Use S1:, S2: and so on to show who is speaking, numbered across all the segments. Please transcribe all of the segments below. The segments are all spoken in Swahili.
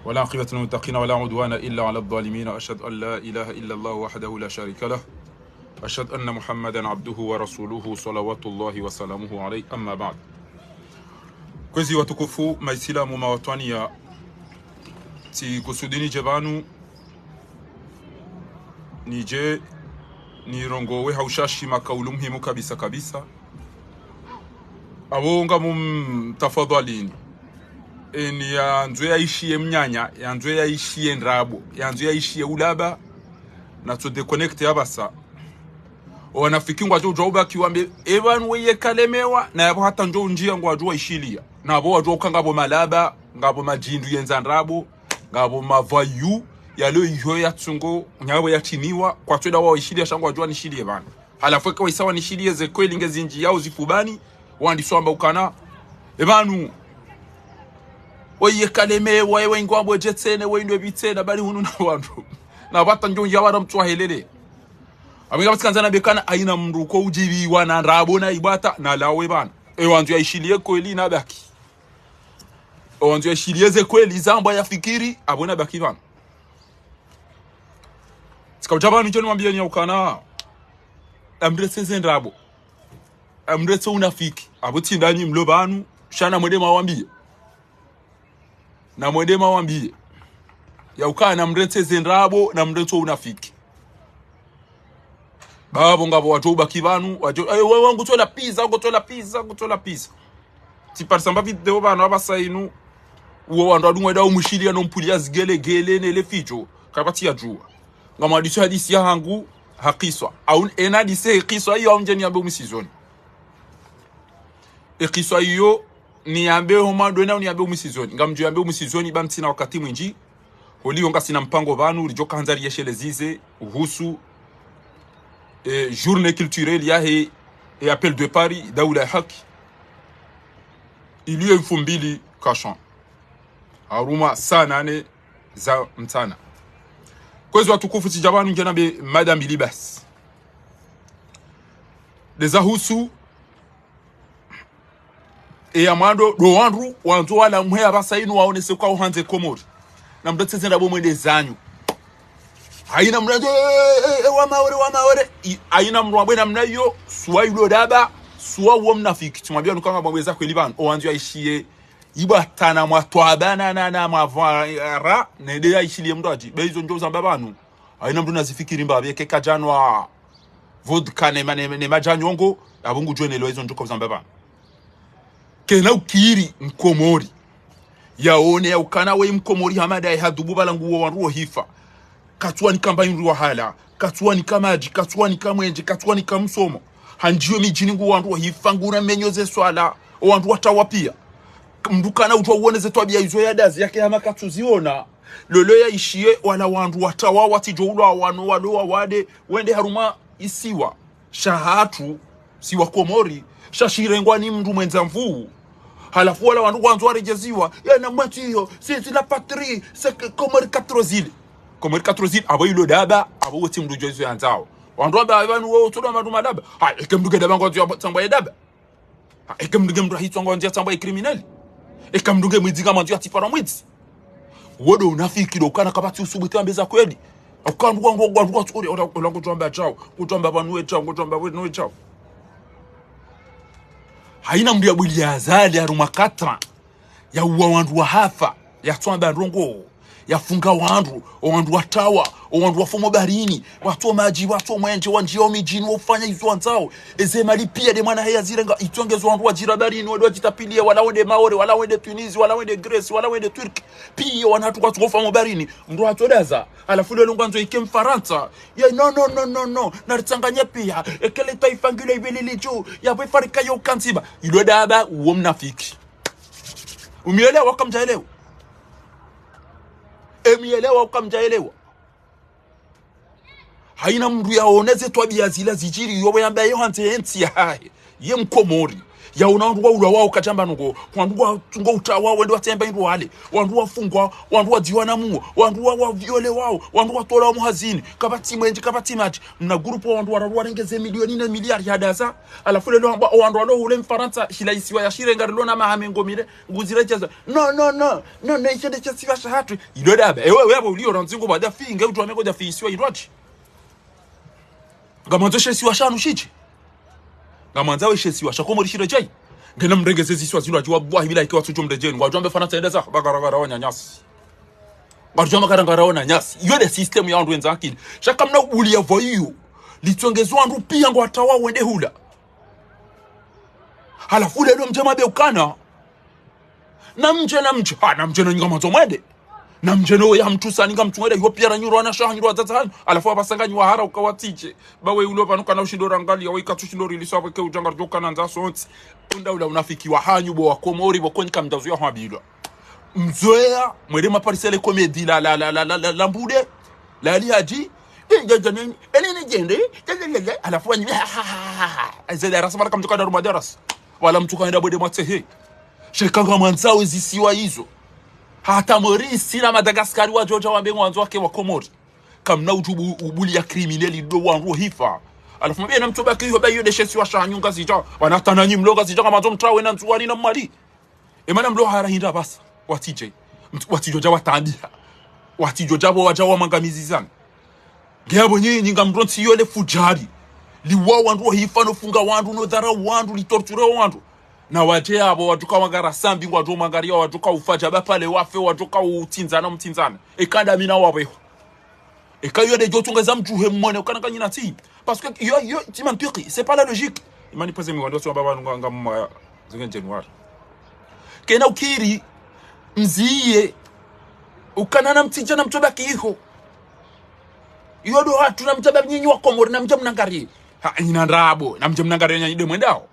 S1: ولا عقبة للمتقين ولا عدوان إلا على الظالمين أشهد أن لا إله إلا الله وحده لا شريك له أشهد أن محمدا عبده ورسوله صلوات الله وسلامه عليه أما بعد. Kwezi watukufu maisilamu mawatwania ti kusudini jebanu nije ni rongowe haushashi makaulu muhimu kabisa kabisa awonga tafadhalini eni yanzu yaishiye mnyanya yanzu yaishiye ndrabo yanzu yaishiye ulaba na to deconnect yabasa wanafiki ngwa jo joba kiwambe evan weye kalemewa na yabo hata njo njia ngwa jo ishilia na abo wajo kangabo malaba ngabo majindu yenza ndrabo ngabo mavayu yalo yiho yatsungo nyabo yatiniwa kwa tweda wao ishilia shangwa jo nishilie bana halafu kwa isawa nishilie ze kweli ngezinji yao zifubani wandi swamba ukana ebanu oye kaleme wewe ngwambo jetsene wendwe bitena bali hunu na wandu na bata njonja wara mtwa helele amiga basikanza na bekana aina mruko ujibi wana rabo na ibata na lawe bana wanzu yaishilie kweli na baki wanzu yaishilie ze kweli zamba ya fikiri abona baki bana sikabjabanu njoni mwambie nya ukana amretse zendrabo amretse unafiki abuti ndani mlobanu shana mwede mawambie na mwede mawambie ya ukana na mretse zendrabo na mretse unafiki babo ngabo wajoba kibanu wajo wewe ngutola pizza ngutola pizza ti parsamba video bana abasainu uwo wandu adumweda umushilia no mpulia zigele nele fijo kabati ya jua ngama hadisi ya hangu hakiswa au ena dise hakiswa hiyo onjeni ambe umusizoni hakiswa hiyo ni ambe homa dona ni ambe umusizoni ngamjo ambe umusizoni bamtina wakati mwinji holi onga sina mpango banu rijoka hanzari yeshele zize uhusu journée culturelle yahe et appel de Paris daula haki iliyo 2000 kashan haruma sana ne za mtana kwezi watukufu tijabanu njana be madame libas les ahusu e amando do wandu wanzo wala mwe abasainu waone se kwa uhanze Comores na mdatse ndabo mwende zanyu haina mnaje wa Maore haina mrwabwe na mnayo suwa yulo daba suwa uo mnafiki tumwambia nukanga mweza kweli bana owanzu yaishiye ibatana mwatwabana na mavara nede yaishiye mdaji bezo njoza babanu haina mdu nazifikiri mbabe keka janwa vodka ne majanyongo abungu jwenelo hizo njoka zambaba kena ukiri mkomori yaone ya ukana we mkomori hamada ya hadubu balangu wa ruo hifa katwani kamba yungu wa hala katwani kamaji katwani kamwenje katwani kamsomo hanjiwe mijini ngu wandu wa hifa nguna menyoze swala wandu watawapia mdukana utwa uoneze twabia izo ya dazi yake hama katuziona lolo ya ishie wala wandu watawa watijoulo wanu waloa wade wende haruma isiwa shahatu siwa Komori shashirengwa ni mdu mwenza mvuu halafu wala wandu wanzu warejeziwa ya na mwati hiyo c'est la patrie c'est Comores 4 Comores 4 abo ilo daba abo woti mdu jozo yanzao wandu wabanu wo todo madu madaba ha ekemduge daba ngozo tsamba daba ha ekemduge mdu hitwa ngozo tsamba criminel ekamduge mwiziga manzu atipara mwizi wodo unafiki dokana kabati usubiti ambeza kweli akandu wangu tsuri olango twamba chao kutamba banwe chao kutamba we chao haina mdu ya bwili ya azali ya ruma 4 ya wandu wa hafa ya twamba rongo ya funga wandu watawa wandu wafomo barini watu maji watu mwenje wanjio mijini wafanya hizo wanzao eze malipia de mwana haya zirenga itongezo wandu wajira barini wadu wajitapilia wala wende Maore wala wende Tunisia wala wende Greece wala wende Turki pia wanatu watu wafomo barini mdu watodaza alafu lelo ngwanzo ikem Faransa ya no na ritanganya pia ekele taifa ngile ibelele juu ya befarika yo kanziba ilo daba uo mnafiki umielewa kamjaelewa emielewa ukamjaelewa haina mdu yaoneze twabia zila zijiri yobo yamba yo hanze ensi ya hae ye mkomori ya unaondwa ula wao kachamba nuko wandwa tungo utawa wende watemba ndo wale wandwa fungwa wandwa diwana mu wandwa wa viole wao wandwa tola mu hazini kabati mwenje kabati match na group wandwa warengeze milioni na miliari ya dasa alafu lelo wandwa lo ule mfaransa hilaisiwa ya shirenga lona mahamengo mire nguzirecheza no ishede chasiva shahatu idodabe wewe ulio ranzingo bada finge utu amengo da fiisiwa irwachi ngamanzo shesiwa shanu shichi Ngamoindzawo shesiwa shakomori shirejai ngena mrengeze ziswa zino ajwa bwa hibila ikiwa tucho mrejeni wajombe fana tendeza bagaragara wanya nyasi barjoma karangara wanya nyasi iyo the system ya andu wenza akili shaka mna uli yavo iyo litongezwa andu pia ngo atawa wende hula halafu lelo mjema be ukana na mje na Ngamoindzawo mwende na mjeno ya mtu sani ngamtumwede yo pia ranyuro ana shaha nyuro atata alafu abasanganyi wa hara ukawatiche bawe ulo panuka na ushindora ngali ya wika tushindori liswa ke ujanga joka na nza sonti unda ula unafiki wa hanyu bo wa Comores bo konika mdazo ya habilwa mzoea mwede maparisele komedi la mbude la lihaji enene jende alafu wanyi azeda rasa mara kamtuka na rumadaras wala mtuka enda bode matsehe sheka Ngamoindzawo zisiwa hizo hata Maurice na Madagascar wa Georgia wambe mwanzo wake wa Comores kamna utubu ubuli ya criminali do wangu hifa alafu mbona na mtoba kiyo bayo de shesi wa shanyunga zija wanatana nyi mloga zija kama mtrawe na ntuwani na mali emana mlo hara hinda basa watije watijoja watandia watijoja bo waja wa mangamizi zana ngiyabo nyinyi ngamronti yole fujari liwa wandu hifa no funga wandu no dara wandu li torture wandu na wadje abo waduka wangara sambi ngwadu mangaria waduka ufaja bapale wafe waduka utinzana mtinzana ekanda mina wabeho ekayo de jotungeza mjuhe mmone ukanaka nyina ti parce que yo timantuki c'est pas la logique imani pese miwando so baba ngam zingenje nwara kena ukiri mziye ukanana mtija na mtoba kiho yodo hatu na mtoba nyinyi wa Comores na mnangarie ha nyina ndabo na mnangarie nyinyi de mwendao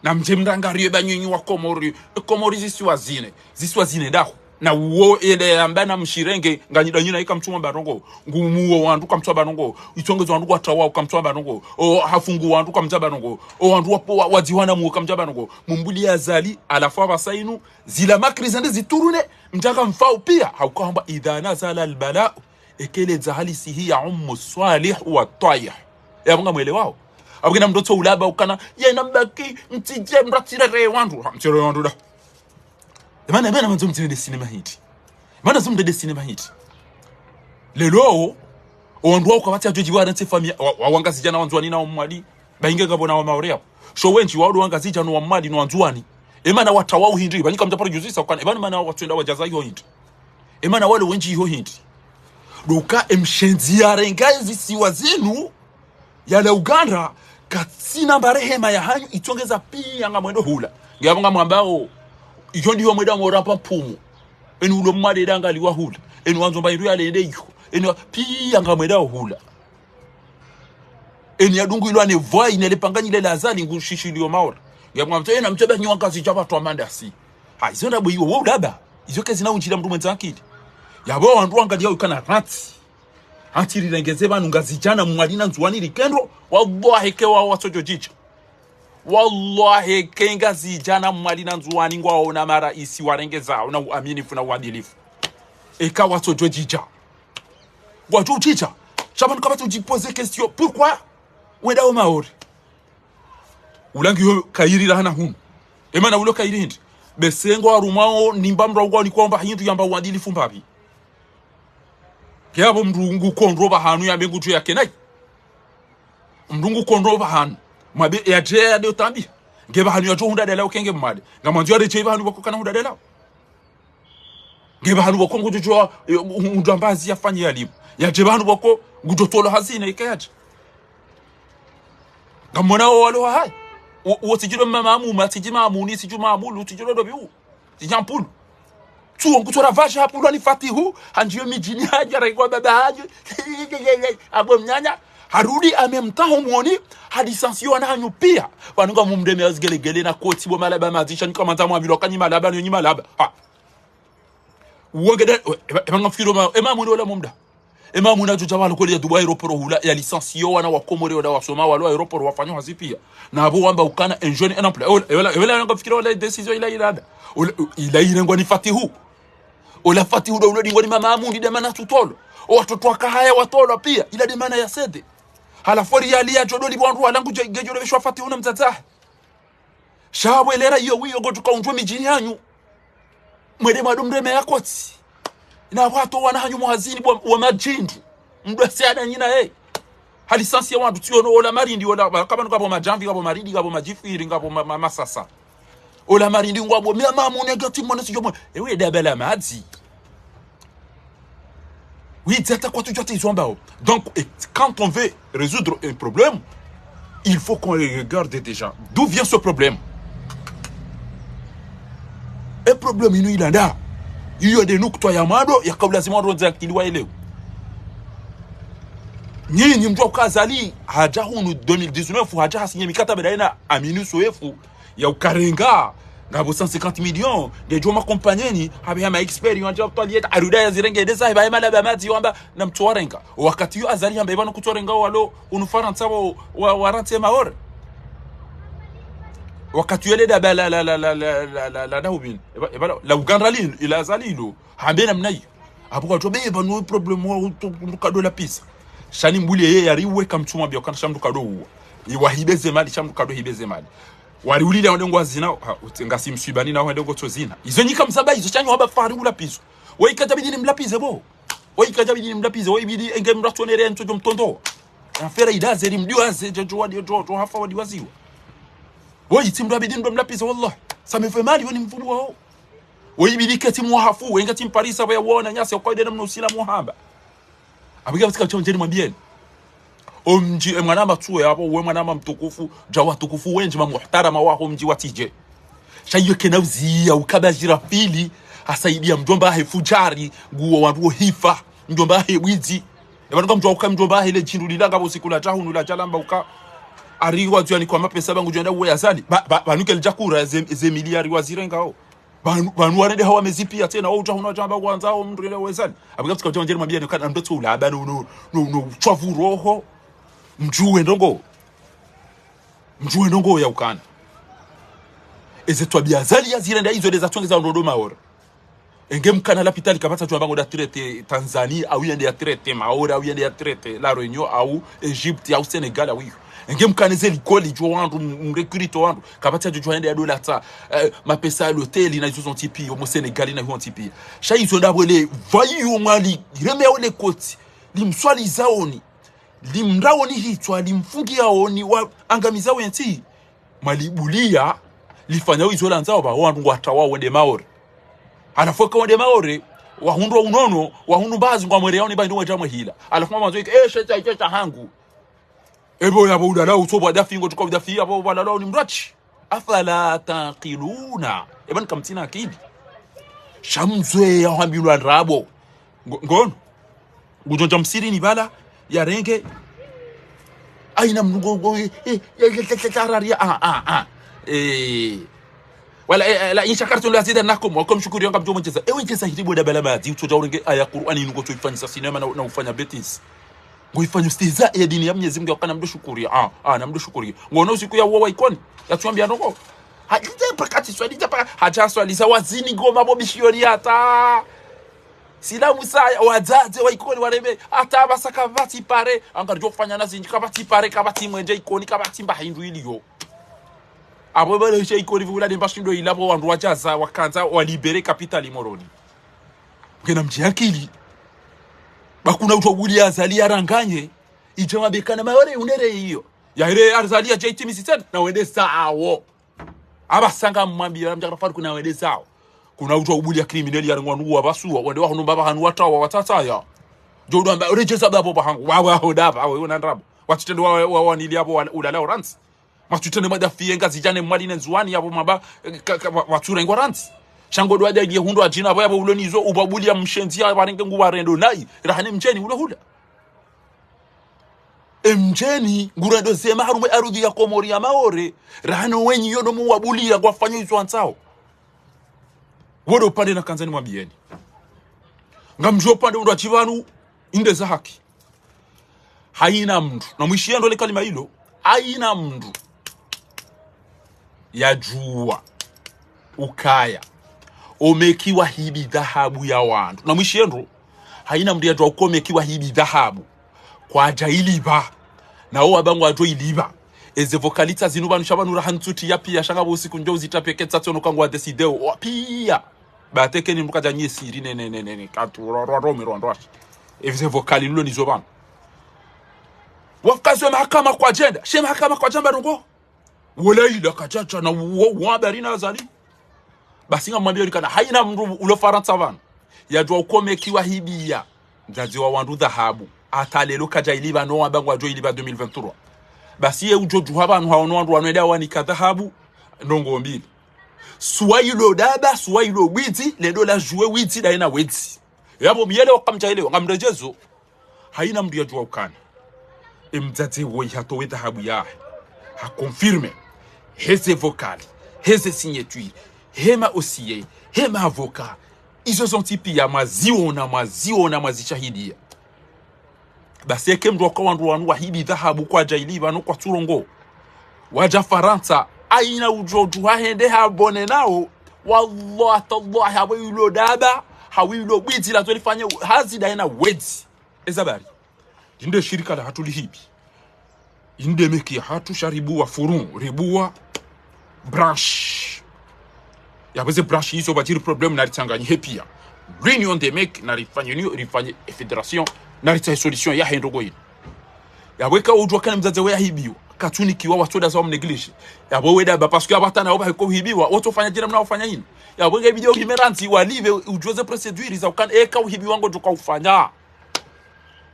S1: na mjemrangarie banyinyi wa Comores ziswazine daho na uo ele ambana mshirenge nganyidanyina ikamtuma barongo ngumuo wandu kamtwa barongo itongezo wandu atawa kamtwa barongo o hafungu wandu kamtwa barongo o wandu wadiwana mu kamtwa barongo mumbuli yazali alafu abasainu zila makrizande ziturune mtaka mfao pia haukamba idha nazala albala ekele zahalisihi ya salih wa tayyih ya bunga mwele wao abugina mdoto ulaba ukana yena mbaki mtije mratire wandu mtire wandu da Emana manzo mtire de cinema hit mana zumde de cinema hit lelo wandu wako bati ajoji wa nte famia wangazija na wanzwani na omwali bainge gabona wa Maore hapo so wenchi wadu wangazija no wamali no wanzwani emana watawa uhindi banyika mtapara juzisa ukana emana mana watwenda wajaza hiyo hindi emana wale wenchi hiyo hindi doka emshenzi yarenga zisiwa zenu yale Uganda katsina barehema ya hanyu itongeza pia ngamwendo hula ngiyabanga mwambao iyo ndiyo mweda ngorapa pumu enu ulo mmade danga liwa hula enu wanzo mba iruya lende iyo enu pia ngamweda hula enu yadungu ilo ane voi nele panganyile lazali ngushishilio Maore ngiyabanga mto ena mtebe nyo wakazi chapa tu amanda si ha izo ndabo iyo wo daba izo kezi na unjila mtu mwenza akidi yabo wandu wangali yao ikana rati antiri rengeze banu ngazijana mwalina nzuwani likendro wallahi kewa wasojo jicho wallahi kenga zijana mwalina nzuwani ngwaona mara isi warengeza na uaminifu na uadilifu eka wasojo jicha watu jicha shabanu kabatu jipoze question pourquoi wenda o Maore ulangi yo kairi lahana hunu emana ulo kairi hindi besengo arumao nimbamra ugwa kwamba hindu yamba uadilifu mbabi Kiabo mrungu kondroba hanu ya bengu tu yake nai mrungu kondroba hanu mabe ya jea de utambi ngeba hanu ya jo hunda dela ukenge mmade ngamanzi ya cheva hanu bako kana hunda dela ngeba hanu bako ngujo undambazi yafanye yalimu ya jeba hanu bako ngujo tolo hazina ikayaje ngamona walo hai wotijiro mamamu matijima amuni sijuma amulu tijiro dobi u tijampulu tu ngutora vaje hapo ndo nifatihu hanjiyo mijini haja raigwa baba haja abo mnyanya harudi amemtaho muoni hadisansio na hanyu pia wanunga mumdeme azgelegele na koti bo malaba mazisha nikamanza mwabilo kanyi malaba nyinyi malaba ha wogede emanga firo ema muno la mumda ema muna joja walo kole ya Dubai aeroport hula ya licencié wana wa Comores wala wasoma walo aeroport wafanywa hazipia na abo wamba ukana un jeune un emploi wala ngafikira wala decision ila ilada ila irengwa ni Fatihu ola Fatihu do ulodi ngoni mama amundi de mana tutolo watoto wakahaya watolo pia ila de mana ya sede hala fori ya lia jodoli bwandu walangu gejole bishwa Fatihu na mtata shawe lera iyo wiyo gotuka unjwe mijini yanyu mwede madumreme yakoti na watu wana hanyu muhazini wa majindi mdwese ada nyina halisansi ya wandu tiyono ola marindi ola kama ngabo majamvi ngabo marindi ngabo majifiri ngabo masasa ola marindi ngabo mama negati mona sijomo ewe dabela madzi oui c'est quoi tu dois te donc quand on veut résoudre un problème il faut qu'on regarde déjà d'où vient ce problème. Un problème ilanda hiyo de nukta ya mado ya kabla zima ndo zakiliwa ile nyinyi mtu kazali haja hunu 2019 haja hasinye mikataba daina aminu soefu ya ukarenga ngabo 150 millions de joma compagnie habe ya experience ya tolieta aruda ya zirenge desa ba mala ba mati wamba na mtwarenga wakati yo azali hamba ibana kutwarenga walo unufaransa wa warante Maore wakati yele da la daubin la ugandrali ila azalilo hambena mnayi abuka to be banu problem wa kado la pisa shani mbuli yeye yariwe kamchuma byo kana shamdu kado iwa hibeze mali shamdu kado hibeze mali wali ulile ndongo azina ngasi msibani na ndongo tozina izo nyika msaba izo chanyo haba fari ula piso we katabidi ni mlapize bo we katabidi ni mlapize we bidi enge mratonere ntojo mtondo afera idaze limdiwaze jojo wadi jojo hafa wadi waziwa woyi timdo abidin ndo mlapize wallah ça me fait mal yoni mfulu wao woyi bidike timu hafu wenga tim Paris aba yaona nyasi kwa dena mnusila muhamba abiga katika chonjeni mwambieni omji mwana matuwe hapo we mwana mtukufu jawa tukufu wenji muhtarama wao mji watije shayo kenauzi au kabajira pili asaidia mjomba he fujari guo wandu hifa mjomba he wizi ebanga mjomba he le jindu lilanga bosikula jahunu la jalamba uka ariwa tuani kwa mapesa bangu jenda uwe azali banuke ljakura ze miliari wazirengao banu warende hawa mezipia tena wao jahuna jamba kwanzao mtu ile wezali abiga tuka jonjeri mwambia nikana mtoto ula abanu no chavu roho mjuwe ndongo ya ukana ezetwa biazali yazirenda hizo za tongeza ndodo Maore enge mkana la pitali kapata tu bango da traité Tanzania au yende ya traité Maore au yende ya traité la Réunion au Egypte au Sénégal au enge mkaneze likoli jo wandu mrekurito wandu kapata jo yende ya dola ta mapesa l'hôtel na hizo zontipi au Sénégal na hizo zontipi sha hizo ndabwele vayu mwali remeo le koti limswali zaoni limraoni hitwa limfungia oni wa angamiza wenti malibulia lifanya hizo lanzao ba wandu ngwatawa wende Maore anafoka wende Maore wahundwa unono wahundu bazi ngwa yoni ba ndo jamwe hila alafuma manzo sheta hangu ebo yabo udala utoba dafingo tukwa dafia abo balala ni mrachi afala taqiluna eban kamtina akili shamzwe ya hambilwa rabo ngono ngujonja msiri ni bala ya renge aina mngogo wala la in shakartum la zidannakum wa kum shukuru yangu mjomo cheza ewe cheza hitibu da bala mazi utoja urenge aya Qur'ani nuko tuifanyisa sinema na ufanya betis ngoifanya ustiza ya dini ya Mwenyezi Mungu akana mdoshukuria na mdoshukuria ngono usiku ya uwa ikoni yatuambia noko hajite pakati swali japa haja swali za wazini ngoma bobishioni hata sila musaya wazaze wa ikoni warebe hata basaka bati pare angarjo fanya nazi kabati pare kabati mwenje ikoni kabati mbahindu iliyo abo bale je ikoni vula de bashindo ilabo wandu wajaza wakanza walibere capital moroni ngena mjiakili bakuna utoguli azali aranganye ijema bekana Maore unere hiyo ya ile arzali ya JT misitani na wende sawo abasanga mwambira mjaka kuna wende sawo kuna utoguli ya criminal ya ngwanu abasuwa wende wa baba hanu watawa watataya jodo amba rejeса babo bahangu wawa hodaba we unandrabo watitendo wa wanili hapo ulala oransi matutene madafi enga zijane mwali nenzwani hapo maba wature ngwaransi shangodo wada ye hundo ajina abo yabo ulonizo ubabuli ya mshenzi ya barenge nguwa rendo nai rahane mjeni ule mjeni ngurendo sema harume arudi ya Komori ya Maore rahano wenyi yodo mu wabuli ya gwafanya hizo ansao wodo pande na kanzani mwabieni ngamjo pande ndo achivanu inde za haki. Haina mndu na mwishia ndo le kalima hilo, haina mndu ya jua ukaya omekiwa hibi dhahabu ya wandu na mwishia ndo haina mndu ya jua ukomekiwa hibi dhahabu kwa ajailiba na owa bangu ajo iliba eze vokalita zinuba nushabanura hantuti ya pia shanga usiku njo uzitapeke tsatso no kangwa desideo pia bateke ni mbuka janye siri ne katu ro eze vokali lulo nizobana wafukazwe mahakama kwa jenda she mahakama kwa jamba rungo wala ila kachacha na wabari na zali basi ngamwambia likana haina mndu ulo faransa vana yajua ukomekiwa hibia njazi wa wandu dhahabu atalelo kajailiba no wabangu ajo iliba 2023 basi ye ujoju abantu haono wandu wanweda wanika dhahabu ndongo mbili suwailo daba suwailo witi lendo la jouer witi daina witi yabo miele wakamjaelewa ngamrejezo haina mndu yajua ukana imdzate wo yato dhahabu ya ha confirme heze vocal heze signature hema osie hema avocat izo zontipi ya maziona mazishahidia basi eke mndu kwa wandu wanu wahibi dhahabu kwa jailiba no kwa turongo waja faransa aina ujoju hahende habone nao wallahi tallahi hawilo daba hawilo biti la tulifanya hazi daina wedi ezabari inde shirika la hatulihibi inde meki hatu sharibu wa furun ribua branche yabuze branche hizo batiri problem na litanganya hepia réunion de mec na rifanye fédération na ritsa solution ya hendogo yin yabweka ujwa kana mzaze we hibiwa katuni kiwa watoda za mneglish yabo weda ba parce que abatana oba ko hibiwa otofanya jina mna ufanya yini yabweka video kimeranti walive ujoze procedure za ukana eka uhibiwa ngo joka ufanya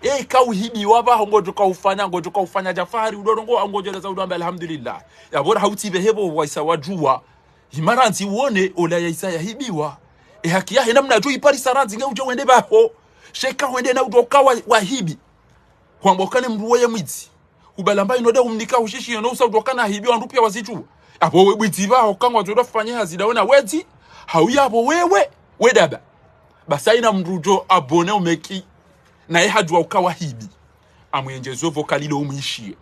S1: eka uhibiwa ba ngo joka ufanya ngo joka ufanya jafari udorongo ngojeleza za udamba alhamdulillah yabo hautive hebo waisa wajua himaranti wone ola ya isa ya hibiwa haki yahe namna jo ipari saranzi nge ujo wende baho sheka wende na udoka wa hibi kwa mbokane mruwe mwizi ubalamba inode umnika ushishi no usa udoka na hibi wandu pia wazitu abo we bwiti baho kangwa zo dofanya hazida wona wedi hauya abo wewe wedaba basa ina mrujo abone umeki na ye hajwa ukawa hibi amwenjezo vokali lo umishie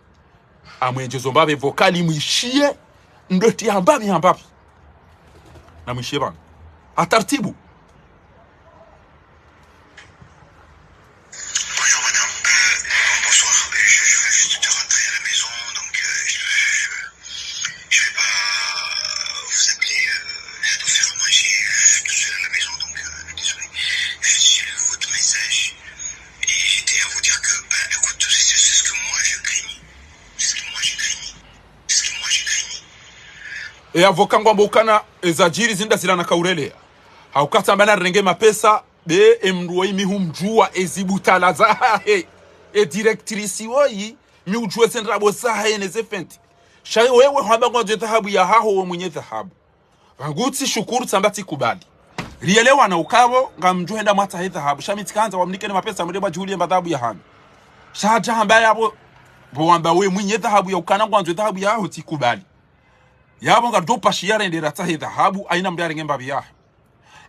S1: amwenjezo mbabe vokali mwishie ndoti hambabi na mwishie bana atartibu.
S2: Bonjour madame, bonsoir, je vais juste rentrer à la maison, donc je vais pas vous appeler, je dois faire à manger, je suis tout seul à la maison, donc désolé, j'ai lu votre message et j'étais à vous dire que, écoute, c'est ce que moi je craignais,
S1: e avoka ngwambukana ezajiri zinda zilana kaurelea haukata mbana renge mapesa be emruoi mihumjua ezibutala za directrice woi miujue sendrabo saha eneze fenti shaye wewe hamba ngwaje dhahabu ya haho mwenye dhahabu vanguti shukuru tsambati kubali rielewa na ukavo ngamjue enda mata he dhahabu shamitikanza wamnikene mapesa mdeba julie mbadhabu ya hami shaja hamba yabo boamba we mwenye dhahabu ya ukana ngwaje dhahabu ya haho tikubali yabo ngadopa shiare ndera tahe dhahabu aina mbyare ngemba biya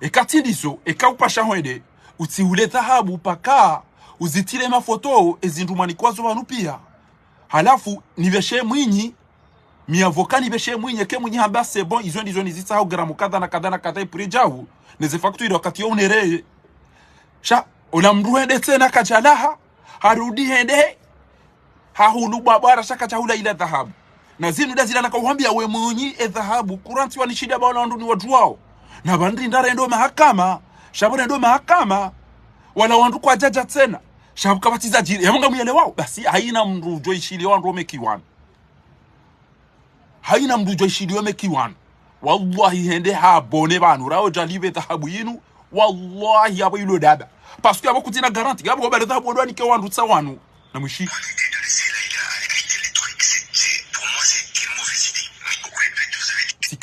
S1: ekatindizo ekaupasha hwende utiule dhahabu paka uzitile mafoto ezindumani kwazo banu pia halafu niveshe mwinyi miavokani beshe mwinyi ke mwinyi hamba c'est bon izo ndizo nizita au gramu kadha na kadha na kadha prijahu neze facture wakati yo unere sha olamruende tena kajalaha harudi hende hahulu babara shaka chahula ila dhahabu na zinu dazila nakawambia we mwinyi dhahabu kuranti wa nishida bana wandu ni watu wao na bandri ndare ndo mahakama shabure ndo mahakama wala wandu kwa jaja tena shabu kabatiza jiri yamunga mwele wao basi haina mrujo ishili wandu wamekiwana haina mrujo ishili wamekiwana wallahi hende habone banu rao jalive dhahabu yinu wallahi yabo ilo dada parce que yabo kutina garanti yabo bale dhahabu ndo anike wandu tsawanu na mwishi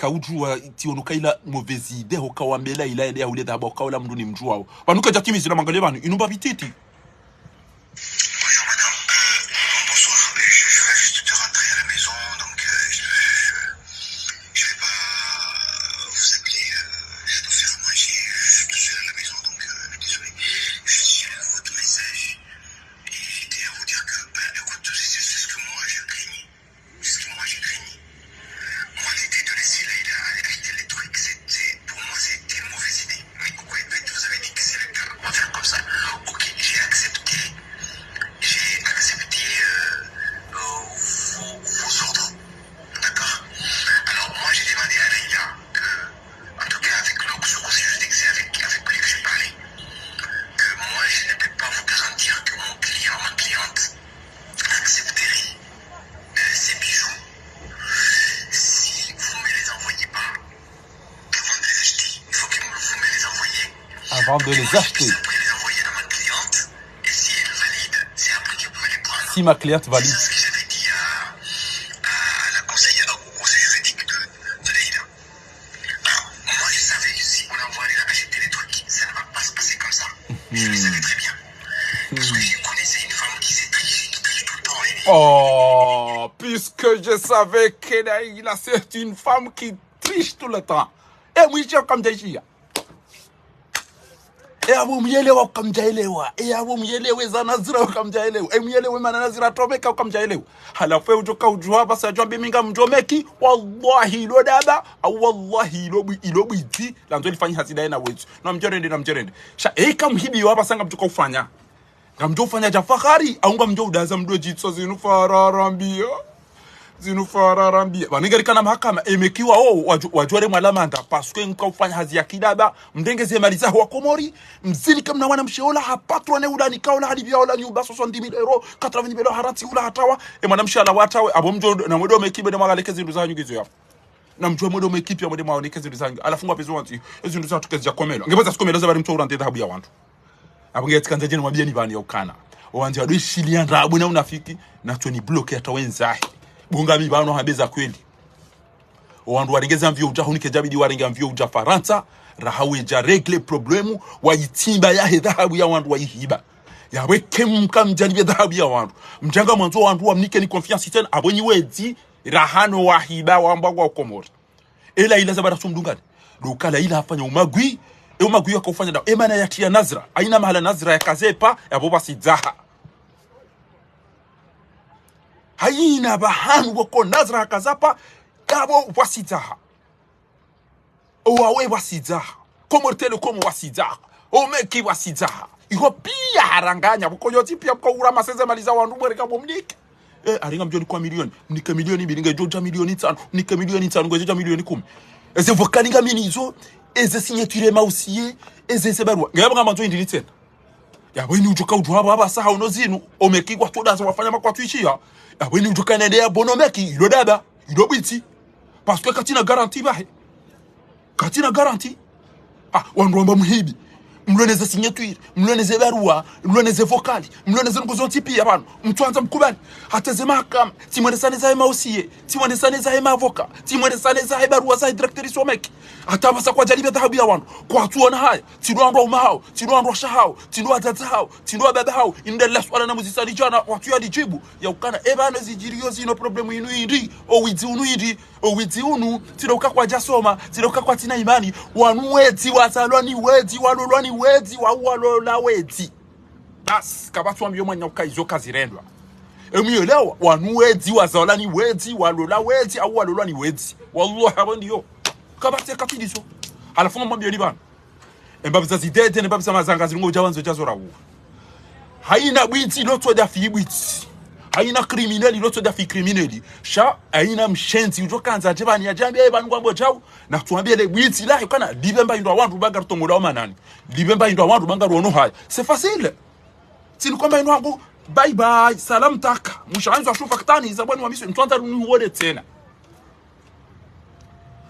S1: kaujua tionuka ila mauvaise idée ukawambela ila ende ya ule dhaba ukawala mndu ni mjua wao banuka jakimi zila mangalie banu inumba bititi.
S2: Bonjour madame, bonsoir, je vais juste rentrer à la maison, donc je vais pas vous appeler, je dois faire à manger, je suis tout seul à la maison, donc désolé, j'ai lu votre message
S1: avant de les acheter.
S2: Après les envoyer à ma cliente, et si elle valide, c'est après que vous pouvez les prendre.
S1: Si ma cliente valide.
S2: C'est ce que j'avais dit à la conseillère, au conseil juridique de l'Aïda. Alors, moi je savais que si on envoie acheter les trucs, ça ne va pas se passer comme ça. Je le savais très bien. Parce que je connaissais une femme qui s'est trichée, qui triche tout le temps.
S1: Oh, puisque je savais qu'il a c'est une femme qui triche tout le temps. Et moi, je comme des e abo muyelewa ukamjaelewa e abo muyelewe zanazira ukamjaelewa e muyelewe mananazira tomeka ukamjaelewa halafu ujoka ujua basi ajua biminga mjomeki wallahi lo daba au wallahi lo biti la nzo lifanya hasida na wetu na mjerende sha kamhibi wapa sanga mjoka ufanya ngamjo ufanya jafahari au ngamjo udaza mdo jitso zinufararambia banigari kana mahakama emekiwa wajore mwalamanda paske nka ufanya hazi ya kidaba mdengeze maliza wa Komori mzini kama wana msheola hapatrone ulani kaola halibia ola nyuba 70,000 euro 80,000 euro harati ula hatawa mwana mshala watawe abo mjo na mwedo mekibe de mwagaleke zindu zanyu gizo yapo na mjo mwedo mekipi ya mwede mwaoneke zindu zanyu alafungwa pezo wanti zindu zanyu tukezija komelo ngepeza sikomelo za bari mtu urante dhahabu ya wantu abo ngetika jeni mwabia ni bani ya ukana wanti wadoi shilian rabu na unafiki na tuwe ni bloke hata wenzahi bunga mibano habeza kweli wandu warengeza mvyo ujahunike jabidi warenga mvyo uja Faransa rahawe ja regle problemu wayitimba ya dhahabu ya wandu wayihiba yawe kemka mjanibe dhahabu ya wandu mjanga mwanzo wandu wamnike ni confiance tena abonyi wedi rahano wahiba wambagwa Komori ela ila zabara sumdungani lokala ila afanya umagwi umagwi yakofanya da emana yatia nazra aina mahala nazra yakazepa yaboba sizaha haina bahanu wako nazra hakazapa yabo wasizaha owawe wasizaha Komori Telecom wasizaha omeki wasizaha iho pia haranganya wako yoti pia kwa urama seze maliza wandu mwereka bomnike aringa mjoni kwa milioni nika milioni bilinga joja milioni 5 nika milioni 5 ngoja milioni 10 eze vokalinga minizo eze signature mausiye eze sebarwa ngaba ngamanzo indilitena yabo ni ujoka ujwaba abasaha unozinu omeki kwa todaza wafanya makwatwishia yabo ni ujoka nendea bonomeki ilo daba ilo biti parce que katina garantie bahe katina garantie wanromba muhibi mloneze signature mloneze barua mloneze vocali mloneze ngozonti pia bana mtwanza mkubali hateze mahakama timwendesane za mausiye timwendesane za mavoka timwendesane za barua za directrice omeki atabasa kwa jalibe dhahabu ya wandu kwa tuona haya tinwandwa umahao tinwandwa shahao tinwa tatao tinwa baba hao indela swala na muzisali jana watu ya dijibu ya ukana ebana zijirio zino problemu inu indi owiti unu tiroka kwa jasoma tiroka kwa tina imani wanuwezi wasalwani wezi walolwani wezi wawalola wezi bas kabatu ambiyo mwanya ukaizo kazirendwa emiyelewa wanuwezi wazalani wezi walola wezi au walolwani wezi wallahi abandiyo kabate katidiso alafunga mwambio libana embabiza zidete nembabiza mazanga zilingo jawanzo jazora wu haina bwiti loto da fibwiti haina criminali loto da fi criminali sha haina mshenzi ujokanza jebani ya jambia ebanu ngwambo jawu na tuambie le bwiti la kana libemba indwa wandu bagar tongola manani libemba indwa wandu bangar wono haya c'est facile tinu kwamba indwa wangu bye bye salam taka mushanzo ashufa kitani zabani wa miso mtwanta nuwode tena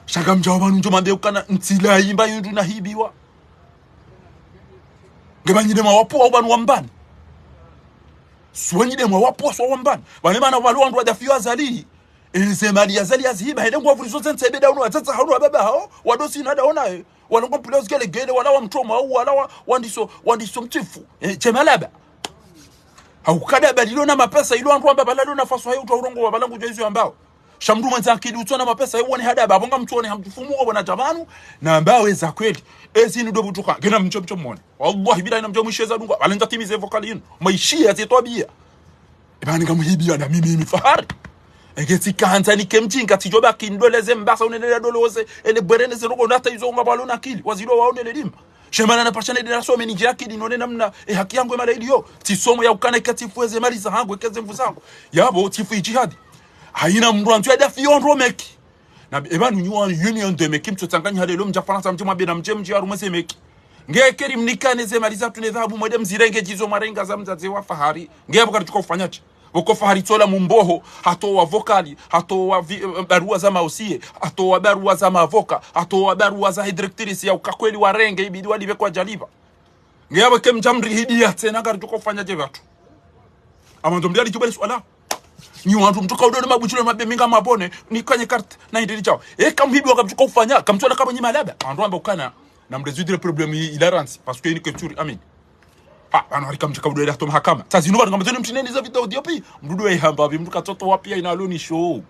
S1: shaka mjawabanu njomande ukana ntila yimba yundu na hibiwa ngebanyide mawapo wabanu wambani suwanyide mawapo so wambani banemana walwandu wadafiwa zali ezemali yazali azihiba hede ngwavu rizoze ntebeda uno atata hanu baba hao wadosi nada ona walongo pulose gele wala wa mtoma au wala wandiso mtifu chemalaba haukada balilo na mapesa ilo andwamba balalo na faso hayo urongo wabalangu jezu ambao shamdu mwanza akili utona mapesa yone hada babonga mtuone hamtufumu obona tabanu na ambawe za kweli ezini do butuka gena mchomcho mwone wallahi bila ina mchomsheza dunga balenza timize vocali yinu maishia zitobia ebani ngamuhibia na mimi fahari egeti kanza ni kemjinga tijoba kindoleze mbasa unenele dolose ele bwerene zeroko nata izo ngabalona akili wazilo waonele limba shemana na pachane de rasome ni jaki dinone namna haki yangu mala iliyo tisomo ya ukana ikatifueze mali za hangu ekeze mvu zangu yabo tifu jihadi haina mrantu ya dafi yonro meki na ebanu nyuwa union de meki mtotanganya halelo mja Faransa mjema bena mjemji arumese meki ngekeri mnikane ze mali za tune dhahabu mwede mzirenge jizo marenga za mzaze wa fahari ngebo kana tukofanyaje wako fahari tola mumboho hatoa vocali hatoa barua za mausie hatoa barua za mavoka hatoa barua za directrice ya ukakweli wa renge ibidi walive kwa jaliba ngiyaba kemjamri hidia tena ngari tukofanya je watu amanzo mdiali kibali swala ni watu mtoka udone mabuchule mabeminga mabone ni kanye carte na ndili chao kamhibi wakamtuka ufanya kamtona kama nyima laba ando amba ukana na mresoudre problème hilarance parce que une culture amin ano alikamtuka udole ato mahakama sasa zinuba ngamazoni mtineni za video diopi mdudu wa hambabi mtuka toto wapia inaloni show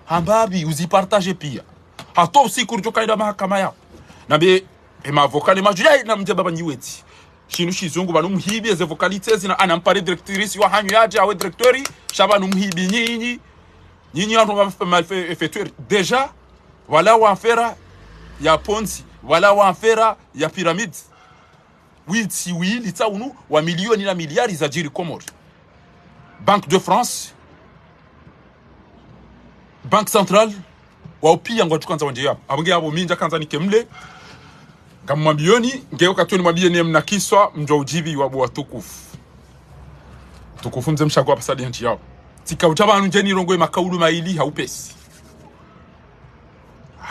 S1: hambabi uzipartage pia hato usiku kutoka ida mahakama yao na be mavokali majuya na mjaba nyiweti shinu shizungu banu muhibi ze vocalités na anampare directrice wa hanyu yaje awe directori shaba nu muhibi nyinyi ando mal fait effectuer déjà voilà wa affaire ya ponzi voilà wa affaire ya pyramide witi wili taunu wa milioni na miliari za jiri Comores Banque de France Banque Centrale wa upia ngo tukanza wanje yapo abonge abo minja kanza nikemle kamwambioni ngeo katoni mwambie ni mnakiswa mjo ujibi wabo watukufu tukufu mze mshagwa pasadi nchi yao tika utabanu njeni rongoe makaulu maili haupesi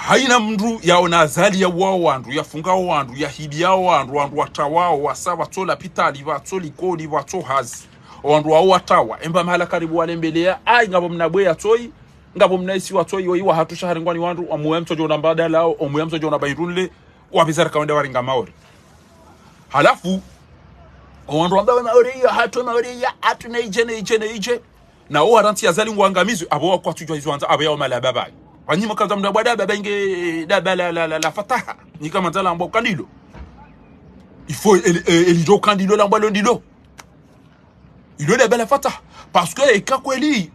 S1: haina mndu yaona azali ya wao wandu yafungao wandu yahibi yao wandu watawao wasawa tola pitali watoli kodi watohazi wandu wao watawa emba mahala karibu wale mbelea ngabo mnabwe ya toi ngabo mnaisi watoi oiwa hatusha haringwani wandu omuwe mtojo na mbadala omuwe mtojo na bairunle wabizara kaunda waringa Maore halafu wandu ambao Maore ya hatu Maore ya hatu na ije na o aranti azali ngwangamizo abo kwa tujwa hizo anza abo ya malababa wanyima kaza mda bada baba inge daba la fataha ni kama tala ambo kandilo il faut elijo kandilo la mbalo ndilo ilo daba la fataha parce que ekakweli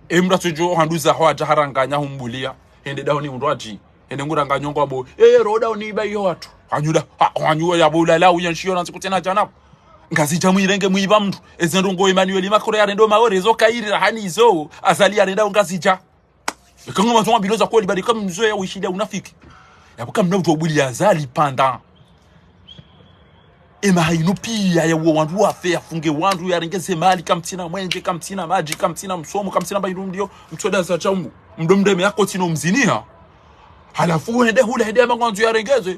S1: emra tujo handuza ho ajaharanganya humbulia ende daoni undwaji ende nguranga nyongo abo roda uniba iyo watu hanyuda hanyuwa ya bulala uyanshio nansi kutena janapo ngazi jamu irenge muiba mtu ezendongo Emmanuel makore ya rendo Maore zo kairi hani zo azali ya renda ngazi ja ikango mazoma biloza kweli bali kama mzoe ya uishida unafiki yabuka mnavyo buli azali panda ema hainu pia ya wandu afe afunge wandu ya rengeze mali kamtina mwenje kamtina maji kamtina msomo kamtina bayiru ndio mtoda za chamu mdomdeme yako tino mzinia halafu hende hula hende mangwanzu ya rengeze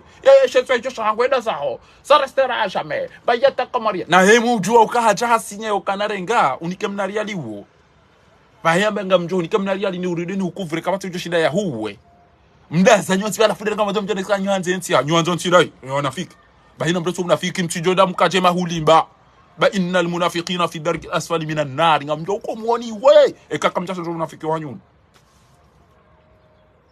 S1: shetwa hicho shangwenda saho sa restera jamais bayata kamaria na hemu ujua ukahaja hasinye ukanarenga unike mnariali uo bayamba ngamjo unike mnariali ni uridini ukuvure kabatu hicho shida ya huwe mdaza nyonsi bala fudere kama mjone kwa nywanze nti ya nywanzo nti dai wanafiki bahina mreso mnafiki mtijoda mkaje mahulimba ba innal munafiqina fi darki asfali minan nar ngamjo uko muoni we ekakamjasho mnafiki wanyu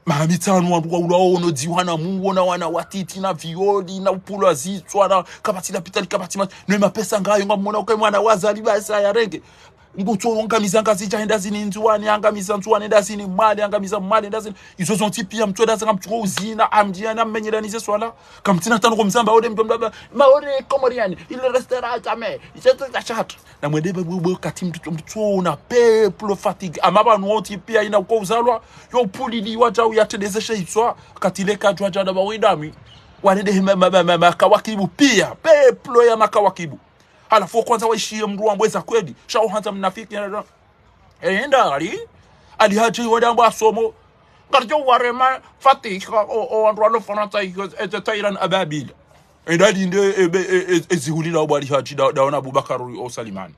S1: mahamitano wandu unaono diwana muona wana watiti na violi na upulo azitswa na kabati la pitali kabati no mapesa ngayo ngamona ukai mwana wazali basa ya renge nguto ngamiza ngazi jahenda zini nzuwani angamiza nzuwani ndazini mali angamiza mali ndazini izo zonti pia mtweda zanga mtuko uzina amjia na menyelanize swala kamtina tano ko mzamba ode mdomba Maore Comoriani ile restaurant jamais iseto tachata na mwedebe bubu kati mtu na peuple fatigue amaba nuoti pia ina ko uzalwa yo pulili wacha uyatedezesha itswa katile kajwa jana bawidami wanede makawakibu pia peuple ya makawakibu halafu kwanza waishie mru ambweza kweli shao hanza mnafiki enda ali haji wadamba asomo garjo warema fatika o andro fonata etairan ababil endali inde ezihulila obali haji daona Abubakar o Salimani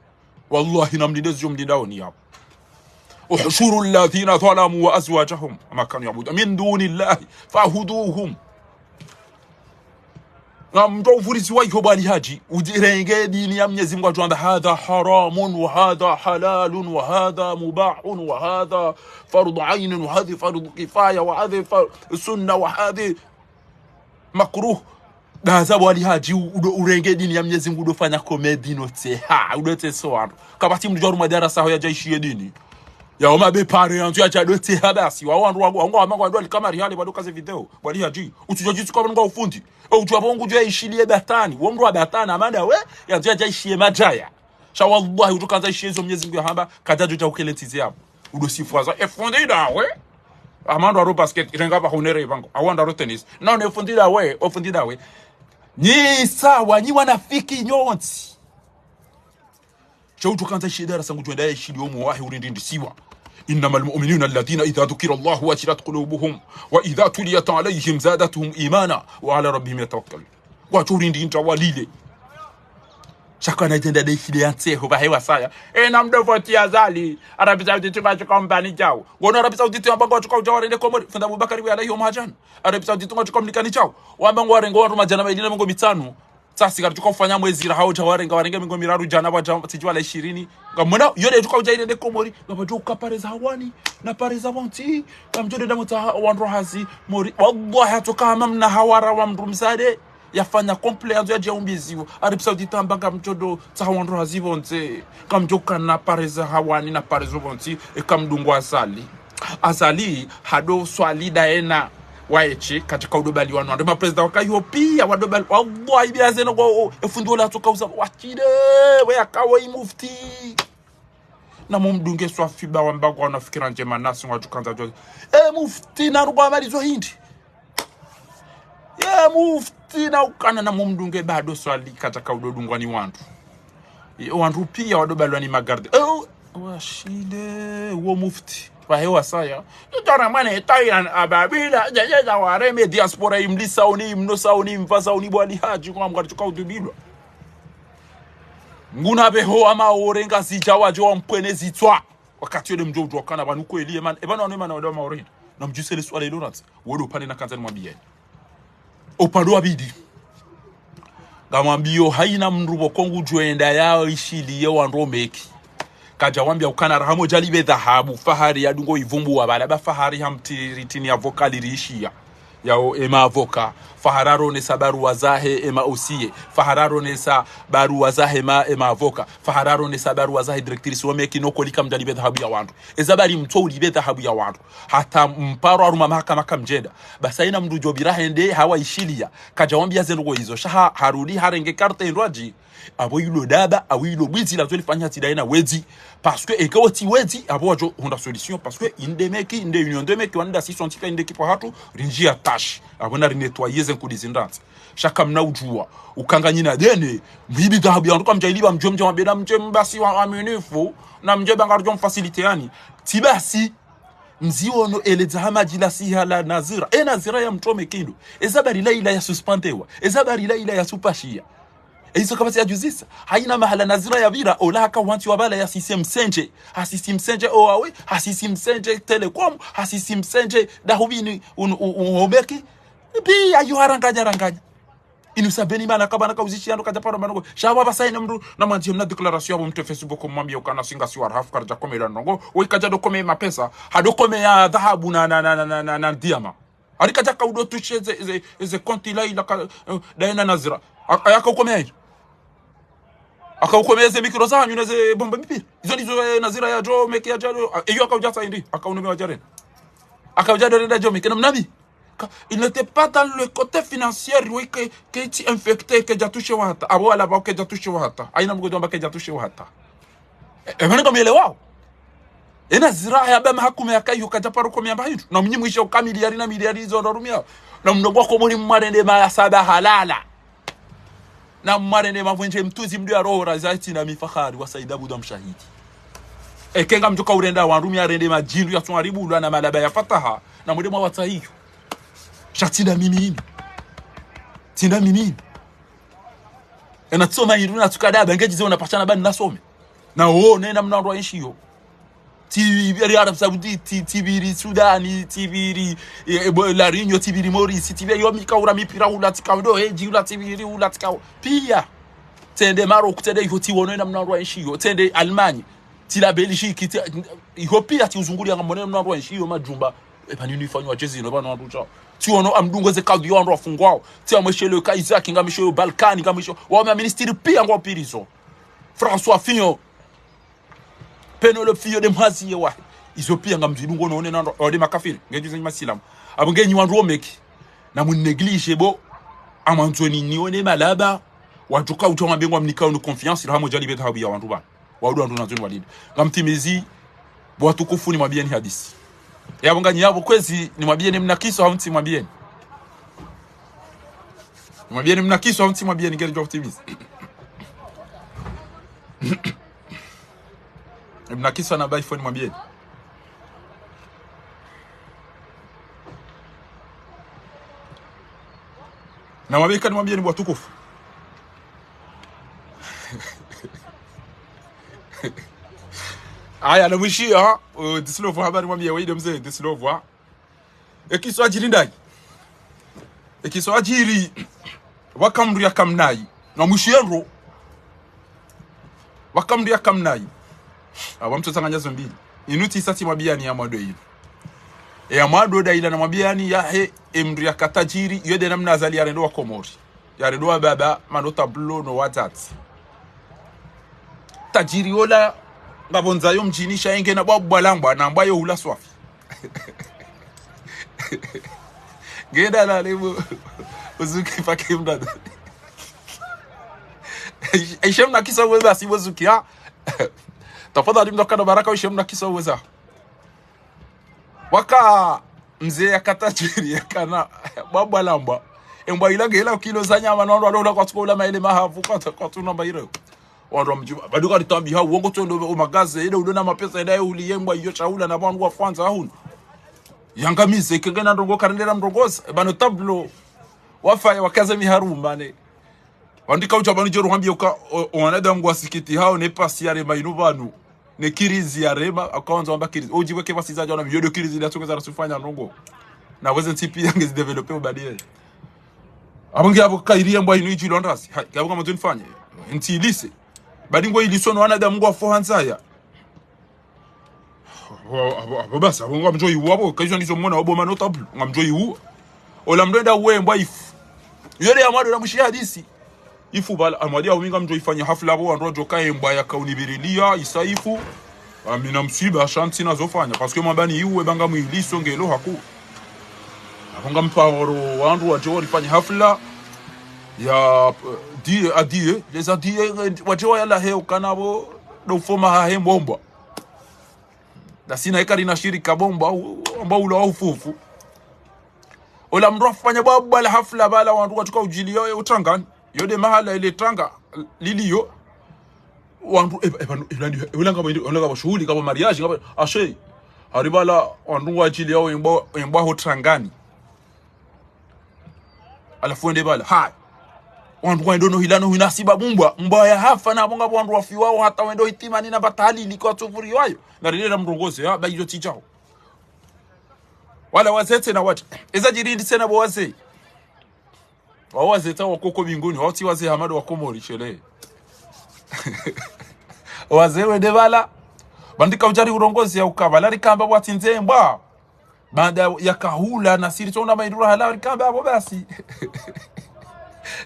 S1: wallahi namdidezi mdindaoni hapo uhushuru alladhina zalamu wa azwajahum ma kanu yabudu min dunillahi fahuduhum mdo uvurizi wa yiho bali haji udirenge dini ya Mwenyezi Mungu atuamba hadha haramun wa hadha halalun wa hadha mubahun wa hadha fardu ainin wa hadhi fardu kifaya wa hadhi sunna wa hadhi makruh daza bali haji urenge dini ya Mwenyezi Mungu udofanya komedi note udote so kabati mjoru madarasa ho ya jaishie dini ya oma be pare antu ya chadote habasi wa wandu wangu amangu ndo kama rihali bado kaze video bali haji utujoji tukaba ngo ufundi utu abongo je ishilie batani wo mru abatani amanda we ya nje ishie majaya sha wallahi utukanza ishie zo Mwenyezi Mungu hamba kadajo ta ukeletize hapo udosifwaza efondida we amanda ro basket irenga ba honere bango awanda ro tennis no ne efondida we ni sawa nyi wanafiki nyonti شوتو كانت شي دارسه مجودا يشيل يوم واحد وريندين سيوا انما المؤمنون الذين اذا ذكر الله وجلت قلوبهم واذا تليت عليهم زادتهم ايمانا وعلى ربهم يتوكلون وتوريندين تواليله Chakwa na jenda de hide ante ho ba hewa saya. Na mdovoti azali. Arabia Saudite tunachukua mbani jao. Ngono Arabia Saudite wambango wachukua ujawari de Comores. Funda Abubakar wa hiyo mahajana. Arabia Saudite tunachukua mlikani chao. Wambango warengo watu majana maidina mingo mitano. Sasa sikatuka kufanya mwezi ra hao jawarenga warenga mingo miraru jana wa sijwa la 20. Ngamona yode tukao jaide de Comores. Ngabaju kapareza hawani na pareza wanti. Ngamjode da muta wanro hazi mori. Wallahi hatoka hamna hawara wa mrumsade. Yafanya komple yanzu ya jaumbiziwo Arabia Saudite ambanga mchodo tsawandro hazivonze kamjoka na pareza hawani na parezo vonzi ekamdungwa azali hado swalida ena waeche katika udobali wanu ande mapresident wakayo pia wadobali wallahi biazeno go efundola tukauza wachide we akawa mufti na mumdunge swafiba wambago wanafikira njema nasi wajukanza jozi mufti na ruba malizo hindi mufti na ukana na mumdunge bado swali katika udodungwa ni wantu pia wadobalwa ni magarde washide uo mufti wa hewa saya tutara mwane Thailand ababila jajeza wareme diaspora imlisa uni mnosa uni mfasa uni bwali haji kwa mga tuka utubilwa nguna beho ama orenga sijawa jo mpwene zitwa wakati yode mjojo wakana banuko elie man ebana wane mana wadama Maore na mjuse le swala ilonat wodo upande na kanzani mwambie opando abidi gamwambio haina mrubo kongu juenda yao ishili ye wanromeki kaja wambia ukana rahamo jalibe dhahabu fahari ya dungo ivumbu wabala fahari hamtiritini ya vokali riishia yao ema avoka fahararo ne sabaru wazahe ema usie fahararo ne sabaru wazahe ema avoka fahararo ne sabaru wazahe directrice wameki noko likam jalibe dhahabu ya wandu ezabari mto libe dhahabu ya wandu hata mparo aruma mahakama kamjeda basaina mdu jobira hende hawa ishilia kaja wambia zengo hizo shaha harudi harenge karte nroji abo yulo daba abo yulo bwizi la zolifanya tidaina wezi parce que ekawati wezi abo wajo honda solution parce que indemeki inde union demeki wanda si scientifique inde kipo hatu rinjia tash abona rinettoyer zen kudizindanza shaka mna ujua ukanganyina dene mhibi dhahabu yandu kwa mjailiba mjomja mabeda mjembasi wa aminifu na mjeba ngarjo mfacilite yani tibasi mziono elezahama jila siha la nazira nazira ya mtome kindu ezabari laila ya suspendewa ezabari laila ya supashia hizo kabasi ya juzisa haina mahala nazira ya vira olaka wanti wabala ya system senje hasisi msenje oawe hasisi msenje telecom hasisi msenje dahubini unobeki pia yuharanganya inusabeni mana kabana kauzishiando kajaparo mango shawa basaina mru na mwanzi na declaration ya mtu Facebook mwambia ukana singa si warhaf karja komela nongo wikaja dokome mapesa hadokome ya dhahabu na diama alikaja kaudo tushe ze konti la ila daina nazira akaukomea hiyo akaukomeza mikro zanyu na ze bomba mipira hizo ndizo nazira ya jo meki ya jalo hiyo akaujasa indi akaunumewa jaren akaujado renda jo meki na mnabi il n'était pas dans le côté financier oui que tu infecté que jatouché wata abo ala ba que jatouché wata aina mgodo ba que jatouché wata bana kama ile wao ena zira ya ba mahakuma yakayo kajaparo komya bahitu na mnyimwisha kamiliari na miliari hizo ndorumia na mnobwa ko muri mmarende ma saba halala na mmarende mavunje mtuzi mdu ya roho razati na mifahari wa Saida Buda mshahidi kenga mjoka urenda wanrumi arende majindu ya tunaribu na malaba ya fataha na mudemo wa tahiyo shatinda mimini tinda mimini enatsoma yiruna tukadaba ngejize unapachana bani nasome na nena mnando inshiyo tibiri Arab Saudite tibiri Sudani tibiri la Rinyo tibiri Maurice tibiri yomika ura mipira ulatika ndo heji ulatibiri ulatika pia tende Maroc tende ihoti wonena mnando inshiyo tende Almanya tila Belgique iho pia ti uzunguri ya ngamone mnando inshiyo majumba epanini fanywa jezi no bana wandu chao ti wono amdungo ze kaldi yondro fungwao ti ameshele Kaizaki ngameshele Balkani ngameshele wa ministeri pia ngo pirizo François Fillon peno le fio de mhazi wa izo pia ngamdungo no nena ode makafiri ngejize masilam abungenyi wandu omeki na mun neglige bo amanzoni nione malaba watuka utoma bengwa mnikao no confiance ramo jali beta habu ya wandu bana waudu wandu nazoni walinde ngamtimizi bo watukufu ni mabieni hadisi yabonga nyabo kwezi ni mwabieni mnakiso au mti mwabieni mnakiso au mti mwabieni ngere jo TV mnakiso na iPhone mwabieni na mwabika ni mwabieni bwa tukufu aya na mwishia dislovo habari mwambie weide mzee dislovo ekiso ajiri ndai ekiso ajiri wakamru ya kamnai na mwishero wakamru ya kamnai awamtotanganya zombili inuti sati mabiani ya mwado hili ya mwado da ila na mabiani ya he emru ya katajiri yode namna azali ya rendo wa Komori ya rendo wa baba manota blo no watati tajiri ola ngabonzayo mjini shaenge na babu balangwa na ambayo hula swafi geda la lebo uzuki pakimda aishem na kisa weza si uzuki ha tafadhali mdoka baraka aishem na kisa weza waka mzee akatajiri yakana babu balangwa embwa ilange ila kilo za nyama na ndo kwa tukula maile mahavu kwa tunamba hilo wando mjuma baduka litambi hao uongo tondo umagaze ile udona mapesa ile uliyembwa hiyo chaula na bantu wafanza hunu yangamize kigena ndongo karendera mrongoza bano tablo wafaya wakaze miharuma ne wandika ucha banu jero hambia uka wanada mgwa sikiti hao ne pasi yare mainu banu ne kirizi ya rema akaanza wamba kirizi ojiwe ke basi zaje na myodo kirizi ile atokeza rasufanya ndongo na weze tipi yange developer badie abonge abo kairia mbwa inu ichi londasi gabo kama tunfanye ntilise badingo ilisono wanada mgwa fohansaya abo basa abo ngamjo yiwabo kajo ndizo mona obo manotable ngamjo yiwu ola mdenda wembwa ifu yele ya mwado na mshia hadisi ifu bala amwadi au minga mjo ifanya hafla abo androjo kaembwa ya kaunibirilia isaifu amina msiba shanti nazofanya parce que mabani yiwe banga muiliso ngelo haku abonga mpaworo wandu wajo ifanya hafla ya adie les adie wajo ya la he ukanabo do foma ha he bomba da sina ekari na shirika bomba ambao ula ufufu ola mrofanya babu bala hafla bala wandu watuka ujili yao utangani yode mahala ile tanga liliyo wandu elanga shughuli kama mariage kama ashe haribala wandu wajili yao emba hotangani alafu ende bala hai wandu wa ndono hilano hinasiba mbwa ya hafa na bonga wandu wafiwao hata wendo hitimani na batali liko tufuri wayo na rilera mrongoze ya bayo tichao wala wazete na watu eza jirindi sena bo wazee wazeta wakoko binguni wati wazee hamado wa Comores shele wazee wende bala bandika ujari urongozi ya ukaba rikamba wati nzemba baada ya kahula na siri tona maidura hala rikamba abo basi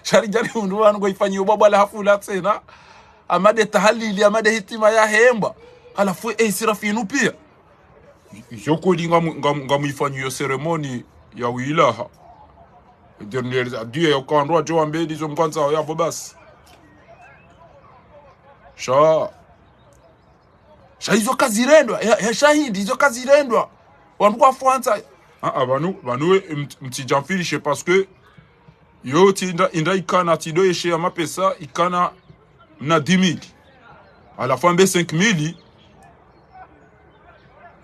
S1: shari jari undu wangu ifanyi ubaba la hafula tena amade tahalili amade hitima ya hemba alafu sirafinu pia yoko linga ngamuifanyi yo ceremony ya wilaha dernier adieu ya kandwa jo ambedi zo mkwanza ya bobasi sha hizo kazi rendwa ya shahidi hizo kazi rendwa wandu kwa Fransa banu mtijamfilishe parce que yo inda ikana tido yeshe ya mapesa ikana na 10,000 à la fin be 5,000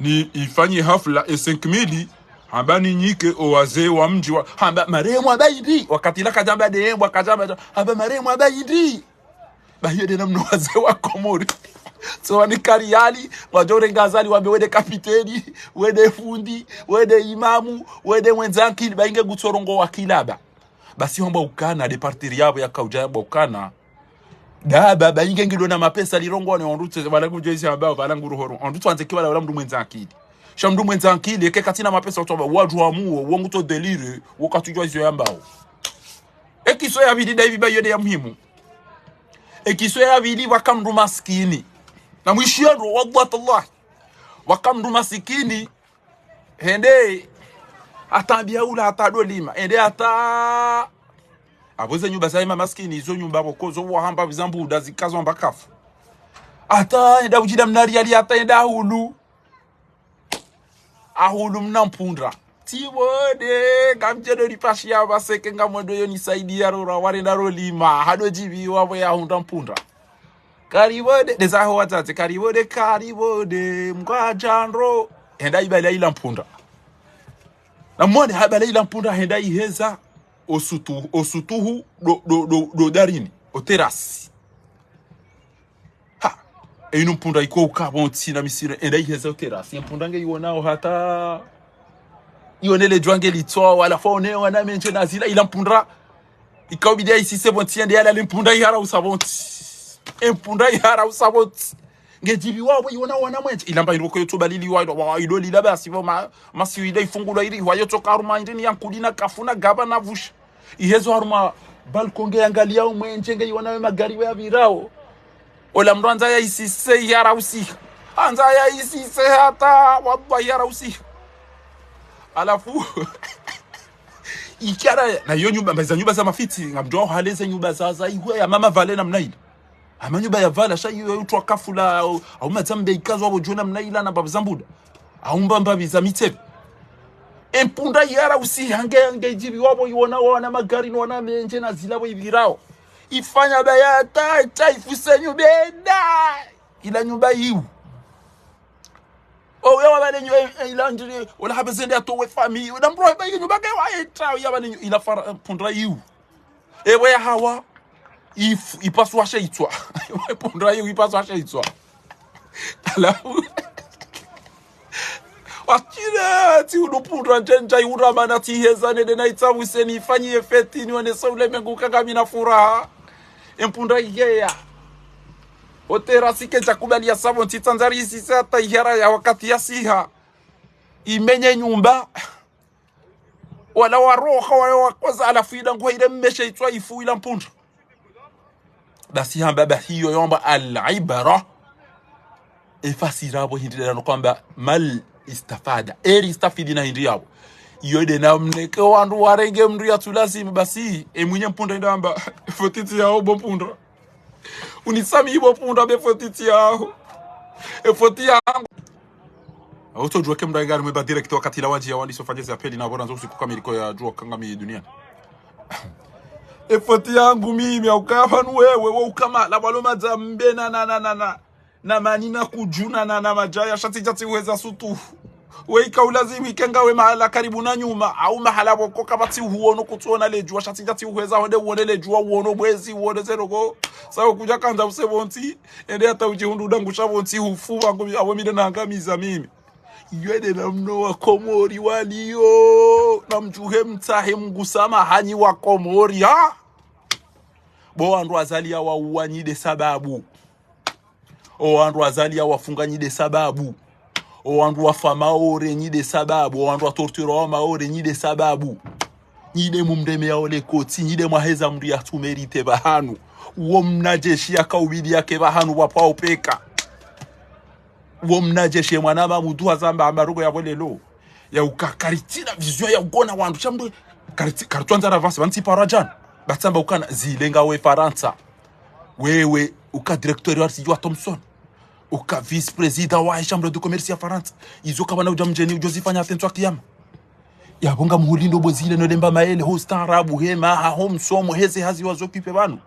S1: ni ifanye hafla 5,000 habani nyike owaze wa mji wa hamba maremu abaidi wakati la kajamba dembo kajamba hamba maremu abaidi bayede na mno waze wa Comores so wani kariali wajore ngazali wamewede kapiteni wede fundi wede imamu wede mwenzanki bainge gutsorongo wa kilaba basi homba ukana departiri yabo ya kaujaba ukana daba bainge ngilo na mapesa lirongo ne ondutse bala kujeisi ambao bala nguruhoro ondutse anzekiwa la mndu mwenzanki shamdu mwenzanki leke katina mapesa otoba waju amuo wongu to delire wakatujwa hizo ambao ekiso ya bidi David bayode ya muhimu ekiso ya bidi wakamdu maskini na mwishiro wallahi wakamdu maskini hende atambia ula atadolima ende ata aboze nyumba za maskini izo nyumba bokozo wahamba bizambu dazikazo mbakafu ata enda ujida mnari ali ata enda ahulu mnampundra tibode kamjedo ripashia baseke ngamodo yo nisaidia rora warenda rolima hado jibi wabo ya hunda mpundra karibode dezaho watate karibode mkajandro enda ibala ila mpundra na mwone habala ila mpundra henda iheza osutuhu do darini o terasi e mpunda iko ukabonti na misire enda iheza terasi mpunda nge yonao hata yonele jwange litwa wala fone wana menje nazila ila mpunda ikaobidia isi sebonti ende yala mpunda ihara usabonti mpunda ihara usabonti ngejibi wabo yona wana mwenje ilamba iroko yotuba lili wa ido lila basi bo masi ida ifungula iri wa yoto karuma indini yankudina kafuna gaba na vusha ihezo haruma balkonge angalia mwenje nge yona magari wa birao ola mranza ya isise yara usi anza ya isise hata wabba yara usi alafu ikiara na yo nyumba za mafiti ngamdo haleze nyumba za iwe ya mama vale na mnaila ama nyumba ya vala sha yo utwa kafula au mazambe ikazo abo jona mnaila na babzambuda au mbamba biza mitebe empunda yara usi hange jibi wabo yona wana magari no wana menje na zilabo ibirao ifanya baya tata ifusenyu benda ila nyumba yiu oh yawa bale nyumba ila njiri wala habezende atowe family wala mbro ba nyumba ke wa eta yawa bale ila fara pondra yiu ewe hawa ipaswa sheitwa pondra yiu ipaswa sheitwa ala wakira ti unopundra njenja yuramana ti hezane de na itabu seni ifanyie feti nione saule mengu kagamina furaha empunda yeya otera sike jakubali ya sabon titanzari isi sata ihara ya wakati ya siha imenye nyumba wala waroha wala wakwaza ala fida nguwa ile mmeshe itwa ifu ila mpunda basi hamba hiyo yomba al-ibara efasirabo hindira no kwamba mal istafada eri istafidi na hindi yabo yode na mneke wandu warenge mndu ya tulazima basi mwenye mpunda ndamba fotiti yao bo mpunda unisami ibo mpunda be fotiti yao foti yangu auto jua kemda ngari mweba direct wakati la waji ya wandi sofanyezi ya peli na bora nzo usiku kamiliko ya jua kangami dunia foti yangu mimi au kama wewe ukama la baloma zambe na manina kujuna na majaya shati jati uweza sutu weika ulazimi ikengawe mahala karibu na nyuma au mahala wako kabati huono kutuona lejua shati jati uweza hode uone lejua uono bwezi uone zerogo sawa kuja kanza usebonti ende hata ujihundu dangusha bonti hufu wangu awamide na angamiza mimi yede na mno wa Komori walio na mjuhe mtahe mgusama hanyi wa Komori ha bo andu azalia wa uwanyide sababu o andu azalia wafunga nyide sababu o andu wafa Maore nyide sababu o andu tortura wa Maore nyide sababu nyide mumdeme ya ole koti nyide maheza mri ya tumerite bahanu uo mnajeshi ya kaubidi yake bahanu wapao peka uo mnajeshi mwanama muduha zamba amarugo ya bolelo ya ukakaritina vision ya ugona wandu chamdu karituanza ravasi banti parajan batamba ukana zilenga we Faransa wewe uka directeur wa Sijua Thompson uka vice president wa chambre de commerce ya Faransa izoka bana ujamjeni ujozifanya atentwa kiyama yabonga muhulindo bozile no lemba maele hosta arabu hema ha home somo heze hazi wazopipe banu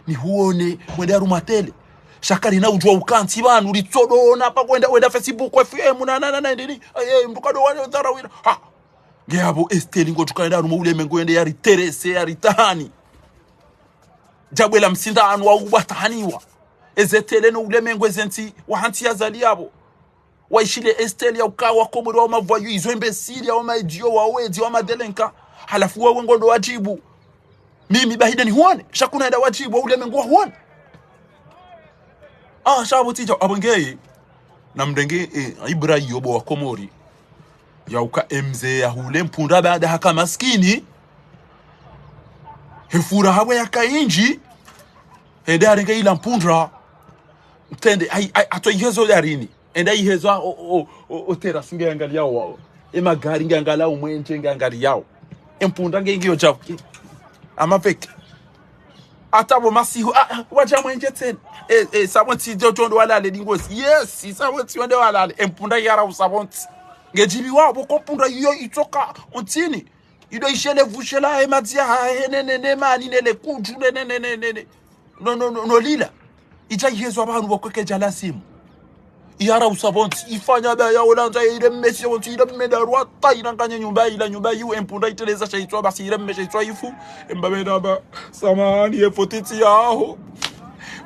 S1: ni huone mwenda rumatele shakari na ujwa ukanti banu litodona pa kwenda wenda Facebook FM na ndini mbukado wane tarawira ha ngiyabo esteli ngo tukaenda rumo ule mengo ende yari terese yari tahani jabwela msindano wa ubatahaniwa ezetele no ule mengo ezenti wa hanti yazali yabo waishile esteli ya ukawa Komori wa mavayu izo imbesili ya maijio wa wedi wa madelenka halafu wewe ngondo wajibu mimi bahida ni huone shakuna enda wajibu wa ule mengo huone shabu tija abongei na mdenge ibra yobo wa Komori ya uka mze ya hule mpunda baada haka maskini hefura hawe ya kainji hedare nge ila mpundra mtende ato ihezo darini enda ihezo otera singe angali yao magari nge angala umwenje nge angali yao mpunda nge ngiyo jabu amapeke atabo masihu waja mwenje tena sabonti jotondo walale dingosi yes sabonti wende walale mpunda yara usabonti ngejibi wabo kompunda yo itoka ontini ido ishele vushela ematia henene mani nele kuju nene no lila ija yezo abantu bokweke jala simu yara usabonti ifanya ba ya olanja ire mesi onti ire medarwa ta iranganya nyumba yu empunda iteleza shaitwa basi ire mesha itwa ifu embabena ba samani efotiti yaho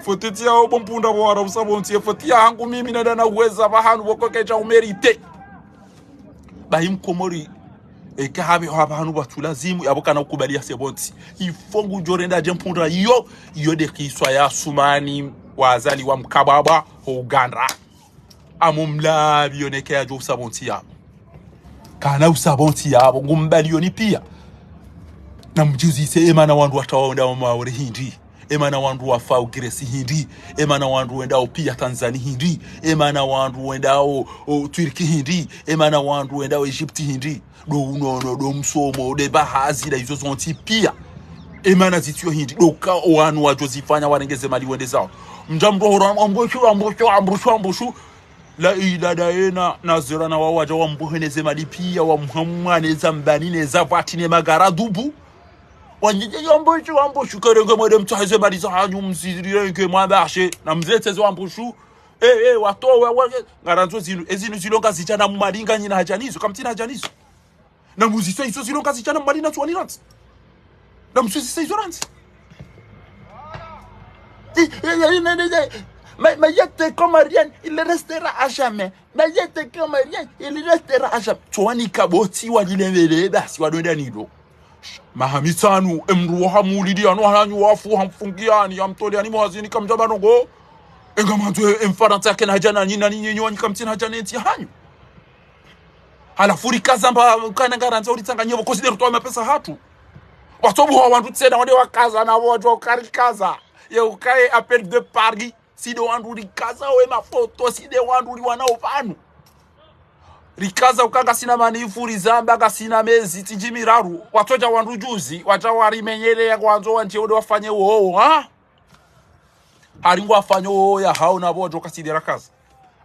S1: Foteti ya obompunda wara usabonti foti ya hangu mimi na dana uweza bahanu bokokecha umerite. Bahim Comores eka habe hanu batulazimu yaboka na kubalia sebonti. Ifongu jorenda jempunda iyo de kiswa ya sumani wazali wa mkababa Uganda. Amumla bioneke ya jo usabonti yabo. Kana usabonti yabo ngumbalioni pia. Na mjuzi se emana wandu watawaonda wa Maore hindi. Emana wandu wa fau Gresi hindi. Emana wandu wendao pia Tanzania hindi. Emana wandu wendao Turki hindi. Emana wandu wendao Egypti hindi. Do msomo de bahazi da izo zonti pia. Emana zitio hindi. Do ka wanu wa Josifanya warengeze mali wende zao. Mjambo hora ambushu. La ila daena nazira na wawaja wa mbuheneze mali pia wa muhamwane zambani neza vatine magara dubu. Wanjije ambushu kerenge mwede mtaheze mali za hanyu mzirike mwabashe na mzeteze ambushu watowe ngaranzo ezinu zilonga zichana mumalinga nyina hajanizo kamtina hajanizo na muzise izo zilonga zichana mumalina tuwani ranzi na msuzise izo ranzi Mayete Comorien, il restera à jamais. Mayete Comorien, il restera à jamais. Tuwani kaboti walilevele basi wadonda nido. Mahamitanu emru hamulidi anu hanyu wafu hamfungiani amtoliani mwazini kamjabanongo. Ngamoindzawo emfaranta yake na hajana nyina ninyenyo kamtina hajana enti hanyu. Halafu rikazamba kana garanza ulitanga nyobo consider to mapesa hatu. Watobu wa wandu tsena wande wakaza na wojo karikaza. Ye ukae appel de Paris. Si de wandu rikaza we mafoto si de wandu wanao panu. Rikaza ukanga sina manifu rizamba gasina mezi tijimiraru watoja wandu juzi watawari menyele ya kwanzo wantie ode wafanye uho ha haringu wafanye uho ya hao na bojo kasidera kaza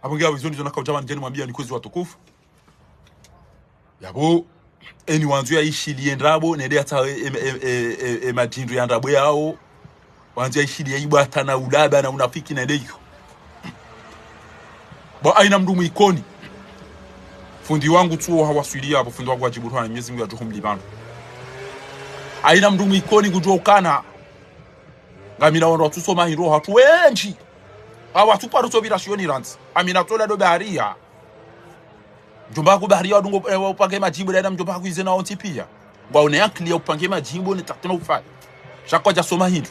S1: abongia wizoni zona kaujama njeni mwambia ni kuzi watukufu yabo eni wanzu ya ishi liendrabo nede ata majindu ya ndrabo yao wanzu ya ishi liibu ata na ulaba na unafiki na deyo ba aina mdumu ikoni fundi wangu tu hawasuilia hapo fundi wangu wajibu hana Mwenyezi Mungu ajuhu mlibano aina mdumu ikoni kujua ukana ngamina wandu watusoma hiro hatu wenji watu paru sobira shioni ranzi amina tola do baharia njomba ku baharia wadungo upange majimbo da mjomba ku izena onti pia ngwa une clear upange majimbo ni tatuna ufai shako ja soma hindu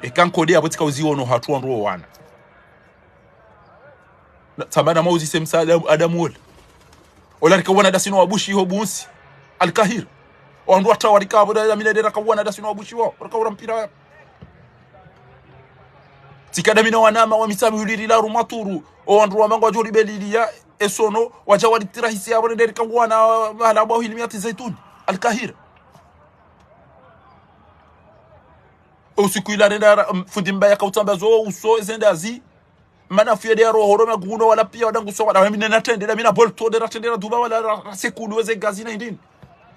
S1: ekankode abotika uziwono hatu wandu wana tabana mauzi semsa Adamu wala ola rikawana dasino wabushi ho bunsi alkahir wandu watawarika aboda minedera kawana dasino wabushi wao rikawura mpira tikada mina wanama wa misabi hulirila rumaturu wandu wamango wajori belilia esono wajawali tirahisi abone derika wana malabo hilmiati zaituni alkahir usiku ila renda fundi mbaya kautambazo uso zendazi mana fiede roho roma guno wala pia wadangu so wala mimi natendera mina bolto de ratendera duba wala sekulu weze gazina indini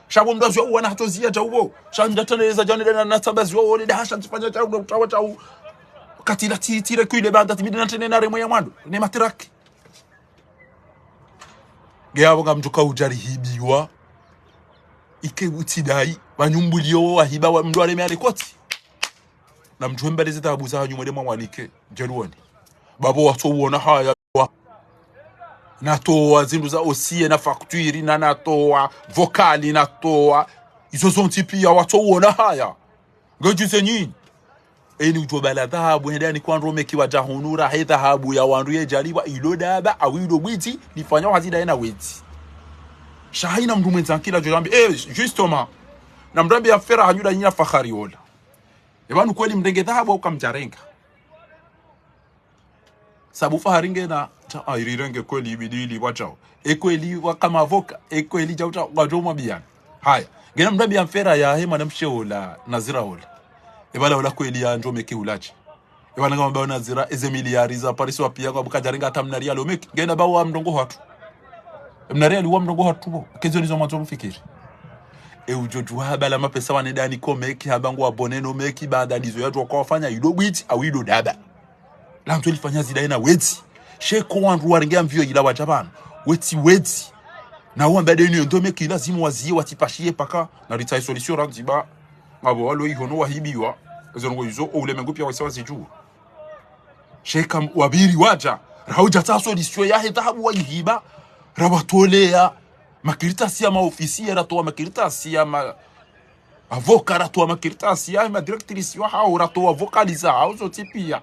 S1: shabo mdazo wana hatozia jaubo shanda teneza jana na tabazo wole hasha tifanya cha utawa cha katila tire kuile banda timidi natendera remo ya mwandu ne matiraki gabo ngamjuka ujari hibiwa ike utidai banyumbulio wahiba wa mndwale me koti na mjumbe zeta abuza hanyu mwede mwalike jeruoni babo watuona haya natoa zindu za osie na facture na natoa vocali natoa izo zonti pia watuona haya ngojuse nyinyi eni utobala dhahabu ndani kwa ndome kiwa jahunura he dhahabu ya wandu ye jaliwa ilodaba awido bwiti lifanya hazida ena weti shahina mndu mwenza kila jorambi justement na mrambi ya fera hanyuda nyina fakhari ola ebanu kweli mrenge dhahabu au kamjarenga sabu faharinge na irirenge kweli ibidili wachao ekweli wakama voka ekweli jauta wajoma bian haya gena mrambi ya fera ya hema na msheola nazira ola ebala ola kweli ya njome kiulachi ebala ngamba bawo nazira ezemiliari za parisi wa pia kwa bukajarenga tamnaria lo meki gena bawo mndongo hatu mnaria liwa mndongo hatu bo kezo nizo mwanzo mfikiri ujoju habala mapesa wanedani ko meki habangu wa boneno meki baada dizo yatu kwa wafanya idobwiti au ido daba la mtu ilifanya zidaina weti sheko wandu waringea mvio ila wajabana weti na uwa mbede ni ndo meki lazima wazie watipashie paka na ritai solution ranziba abo walo yiho no wahibiwa zongo hizo ulemengu pia wasiwa zijua sheka wabiri waja rauja taso lisio yahe tahabu wayihiba rabatolea makiritasi ya maofisi ratoa makiritasi ya ma avoka ratoa makiritasi ya ma directrice wa hao ratoa vocaliza hao zote pia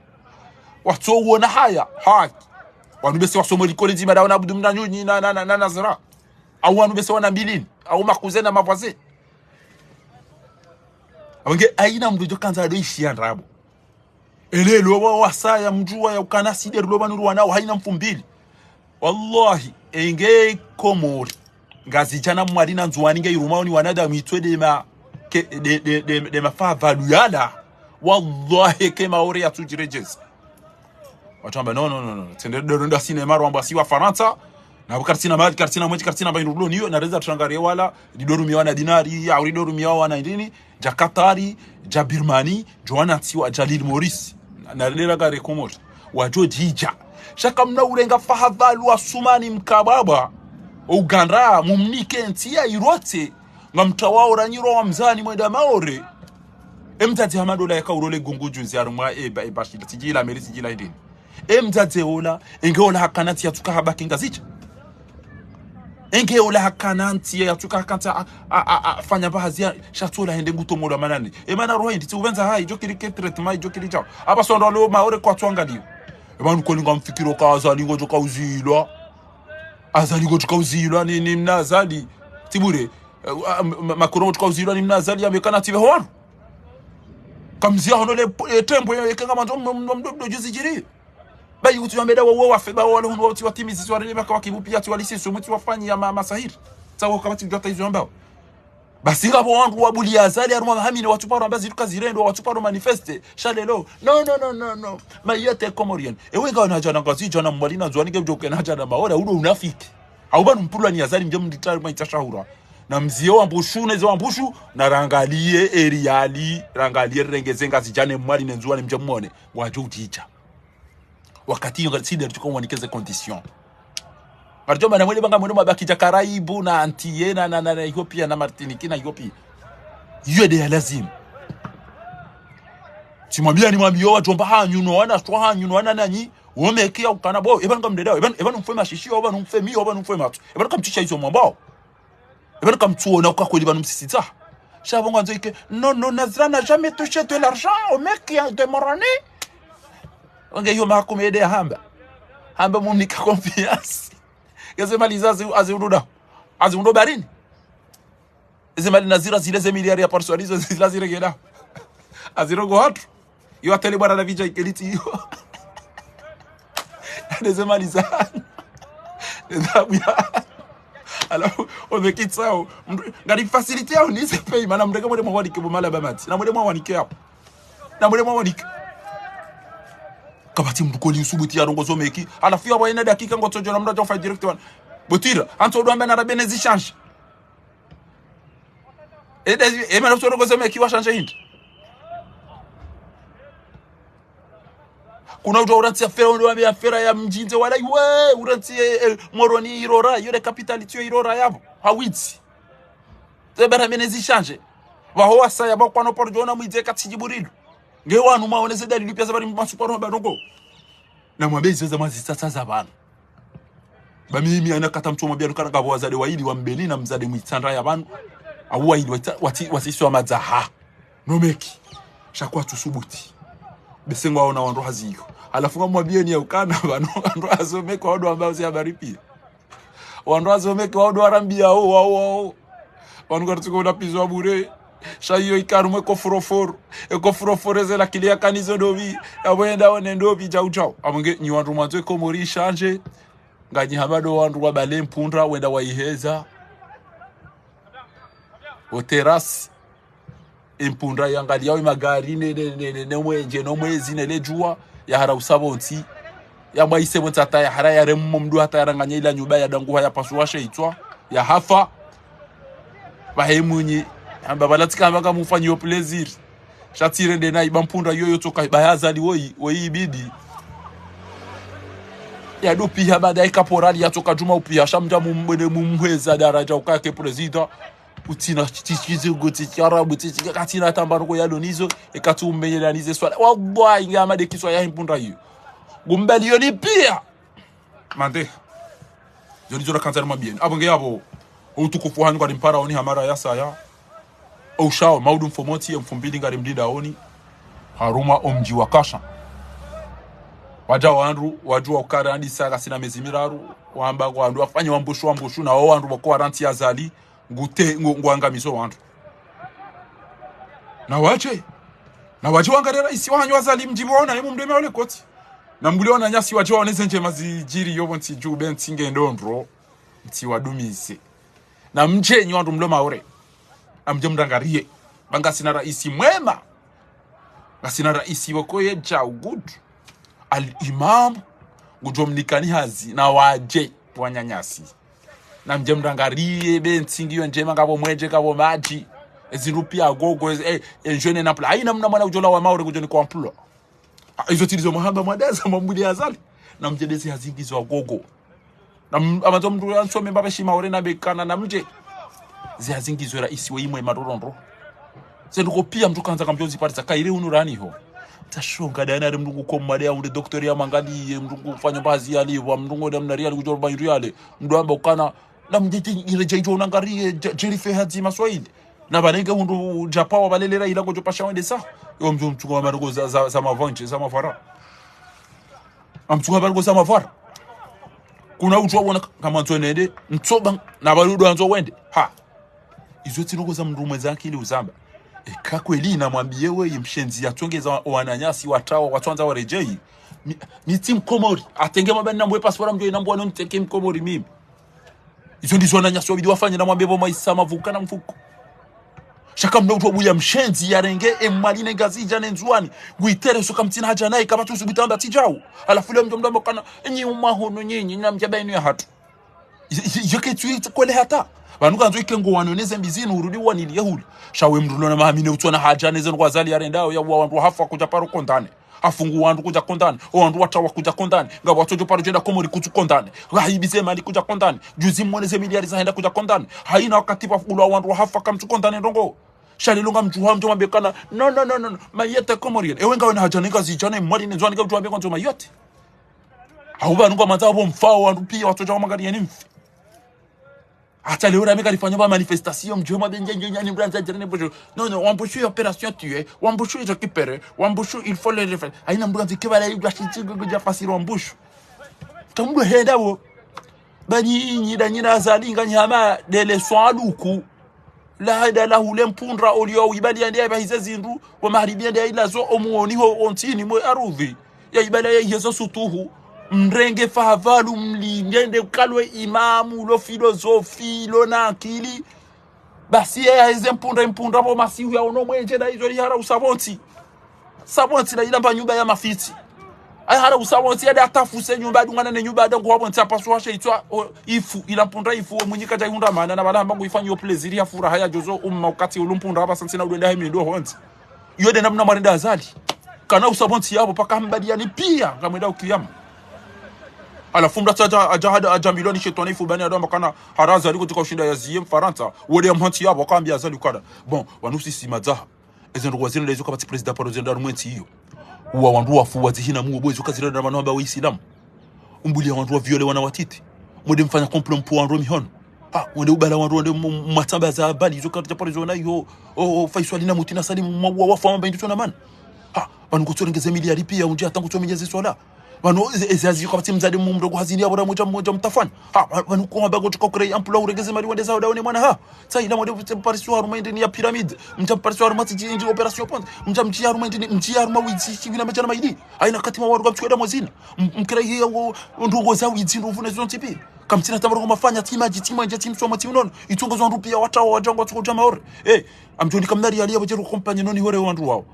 S1: watu wona haya haki wanu bese wasomo likolizi madawa na abdu mnanyunyi na nazara au wanu bese wana bilini au makuzena mavaze abange aina mdujo kanza doishi rabo elelo wa wasaya mjua ya ukanaside ruloba nuru wanao haina mfumbili wallahi enge Komori ngazi jana mwarina nzuwani nge irumao ni wanada mitwe de mafa valuyala wallahi ke Maore ya tujirejeza watamba no tende ndo sinema rwamba si wa Faransa na bukartina mali kartina mwe kartina ba irulo niyo na reza trangaria wala didoru miwana dinari ya uridoru miwa na ndini jakatari jabirmani joana tiwa jalil Maurice na lera gare Comores wajo jija shaka mna urenga fahadhalu wa sumani mkababa Uganda mumnike ntia irote ngamtrawawo ranyiro wa mzani mwenda Maore emtati hamadola yaka urole gunguju nziarumwa bashida tijila merisi jila ndini emtati ola engeola hakanati yatuka habaki ngazicha engeola hakananti yatuka hakanta fanya bahazi shatola hende ngutomola manani emana roho nditi ubenza hai jokiri treatment jokiri chao aba sondo lo Maore kwa twangalio ebanu kolinga mfikiro kaza lingo joka uzilwa azali go tukauzilwa ni mnazali tibure makoro tukauzilwa ni mnazali amekana tibe hono kamzia hono le tempo yekenga manzo mdodo juzijiri bayi kutu yambeda wo wafeba wale hono wati watimizi swali baka wakibupia tu walisi muti wafanya ya masahiri tawo kama tijota hizo ambao basi ngabo wangu wabuli azali aruma hamine watu paro ambazi tukazirendo watu paro manifeste shalelo no mayete Comorian ewe ngana jana ngazi jana mwalina zwani ngejoke na jana Maore udo unafiki auba mpulwa ni azali mje mditari maitashahura na mzie wa mbushu nezo wa mbushu na rangalie eriali rangalie rengeze ngazi jane mwali nenzwani mje mwone wajo uticha wakati ngaside tukomunikeze condition Arjoma na mwele banga mwele mabaki Karaibu na Antilles na Ethiopia na Martinique na Ethiopia. Yeye de lazima. Simwambia ni mwambie watu omba hanyuno wana swa hanyuno wana nanyi womekea ukana bo ebanga mdedao ebanga mfema shishio ebanga mfemi ebanga mfema tu ebanga mtisha hizo mwambao ebanga mtuona ukakweli banu msisita shabonga nzoike non Nazra n'a jamais touché de l'argent au mec qui a demorani onge hiyo makumede hamba mumnika confiance Gazema lizazi aziundo barini Gazema linazira zile miliari ya parsualizo zilazire gela Azirogo hatu Yo atele bwana na vija ikeliti hiyo Gazema lizazi Gazema ya Alafu omekitsao Ngari facilite yao nise pay Mana mdega mwede mwawanike bumala bamati Na mwede mwawanike hapo Na mwede mwawanike Kabati mdukoli usubuti ya rongo zomeki alafu ya waina dakika ngotojo na mdajo fa direct one botira anto do ambe na rabene zichange mana so rongo zomeki wa change hindi kuna uto urantia fera ndo ambe afera ya mjinze wala we urantie moroni irora yore capitality irora yabo hawitsi tebera mene zichange wa ho asaya ba kwano porjona muize katijiburilu ngewanu maoneze dalili pia zabari masuparo badongo na mwabezi za mazisasa za bana ba mimi anakata mtu mwabia dukana ngabo wazade waili wa mbeli na mzade mwitandra ya bana au waili wasisi wa mazaha no meki shakwa tusubuti besengo waona wando haziko alafu mwabia ni ukana bano wando azomeka wado ambao si habari pia wando azomeka wado arambia wao wanu kartuko na pizwa bure shayo ikarumwe kofuroforo la kilia kanizo dobi abwenda one ndobi jau amonge ni wandu mwanzo Komori change ngaji habado wandu wa bale mpundra wenda waiheza o terrace impundra yangali yawe magari ne mwenje no mwezi ne lejua ya hara usabonti ya mwaise mtata ya hara ya remmo mdu hata yaranganya ila nyuba ya dangu haya pasuwashe itwa ya hafa bahemunyi amba balatika mbanga mufanyo plaisir shatire ndena ibampunda yoyo toka bayazali woi ibidi ya dopi ya baadaye kaporali ya toka juma upia shamja mumweza daraja ukake president utina chichizi goti charabu chichika katina tambaruko ya donizo ekatu umenyelanize swala wallahi ngama de kiswa ya impunda hiyo gumbali yoni pia mande joni jora kanzara mabien abonge yabo utukufu hani kwa dimpara oni hamara ya saya au shao maudum fomoti mfumbili ngari mdida oni haruma omji wakasha waja wandu wajua ukara hadi saka sina miezi miraru wamba kwa wandu wafanye wambushu na wao wandu wako waranti azali ngute ngwangamizo wandu na waje wangarera isi wanyu azali mjibona yemu mdeme ole koti na mbuliona nyasi waje waneze nje mazijiri yobo nti jube ntinge ndondro nti wadumise na mje nyi wandu mlo Maore amje mdangarie banga sina raisi mwema ngasina raisi wakoye cha good al-imam gujomnikani hazi na waje wanyanyasi na mje mdangarie bentingiyo njema ngabo mweje ngabo maji ezirupia gogo enjene na pla aina mna mwana ujola wa Maore kujoni kwa mplo izo tilizo mahamba mwadeza mambuli azali na mje desi hazingizwa gogo na amazo mtu ansome mbaba shi Maore na bekana na mje zihazingizwa raisi we imwe marorondo senduko pia mtu kanza kambyozi parisa kaire unurani ho tashonga dana ari mndungu komade ya doktori ya mangali mndungu fanya bazi yali wa mndungu da mnari yali kujorba yale mndu amba ukana na mjeje ile jejo nangarie jerife hadzi maswahili na banenge hundu japawa balelera ila gojo pasha wende sa yo mtu kwa marugo za mavonje za mafara amtuka barugo za mafara kuna utu wabona kama ntonede mtsoba na barudo anzo wende ha izo tinuko za mndu mwenzake ile uzamba kakweli namwambie wewe mshenzi atongeza wananyasi watawa watwanza warejei ni team Comores atenge mabani na mwe passport mjo inambwa no nteke Comores mimi izo ndizo wananyasi wabidi wafanye na mwambie boma isama vuka na mfuko shaka mna utu wabuya mshenzi yarenge emaline gazija nenzwani guitere soka mtina haja naye kama tu subitanda tijao alafu leo mjo mdombo kana nyi umahono nyinyi na mjabaini ya hatu yoke tuite kwele hata banuka nzo ikengo wanoneze mbizini urudi wanili yahuli shawe mrulo na mahamine utona haja neze ngo azali yarendao ya wandu hafa kuja paro kondane afungu wandu kuja kondane o wandu watawa kuja kondane ngabo watojo paro jenda Comores kutu kondane haibise mali kuja kondane juzi mmoneze miliari za henda kuja kondane haina wakati pa fulu wandu hafa kamtu kondane ndongo shalilunga mjuha mjoma bekana no mayete Comores ewenga wana haja nika zijana mwali nenzwani ka mtuwa bekonzo mayote hauba nuko manza abo mfao wandu pia watojo wa magari yanimfi hata leo rameka alifanya ba manifestation mjoma benjenje nyani mbranza jirani bojo no wambushu opération tuer wambushu is récupérer wambushu il faut le refaire aina mbranza kibala yugwa shitigo kuja fasiro wambushu tambu henda wo bani nyida azalinga nyama dele swaluku la hada la hule mpundra olio ibali ande ba hizazindu wa maharibia de ila zo omuoni ho ontini mo arudhi ya ibala ya hizo sutuhu mrenge fahavalu mlingende kalwe imamu lo filosofi lo na akili basi ya hize mpunda po masihu ya ono mwenje na hizo hara usabonti sabonti na ilamba nyumba ya mafiti ay hara usabonti ya atafuse nyumba dungana ne nyumba dango wabonti apaswa sheitwa ifu ila mpunda ifu mwenyika ja yunda mana na bala mbangu ifanyo plaisir ya furaha ya jozo wakati ulumpunda hapa sansina udenda hemi ndo honzi yode namna marenda azali kana usabonti yabo paka mbadiani pia kamwenda ukiyama alafu mdataja ajambiloni shetani ifu bani adama kana haraza aliko tuka ushinda ya ziem Faransa wode mhanti yabo akambia azali ukada bon wanusi simazaha ezendo kwazina lezo kabati president paro zenda rumwenti hiyo uwa wandu wafu wazihina muwe bwezo kazira na manamba wa Islam umbuli ya wandu wa viole wana watiti mwede mfanya komplom po wandu mihono wende ubala wandu wende matamba za bali hizo kati paro zona hiyo faiswali na mutina salimu mwa wafu wamba indu tona man wanu kutorengeze miliari pia unjia tangu tuomenyeze swala wano ezazi kwa mzade mumdogo hazini ya bora moja mtafani wanu kwa bago tukokre ampula uregeze mali wende za daone mwana sai na mwede pariswa rumende ni ya pyramid pariswa rumati jinji operation point mjia rumende ni mjia rumawizi chibina machana maidi aina katima waru kamchukeda mwazina mkira hiyo ndugo za wizi nduvune zontipi kamtina tamaro mafanya tima timso matiunon itungo zo rupia watawa wajango tuko Maore amjoni kamnari ali yabojeru kompanye noni hore wandu wao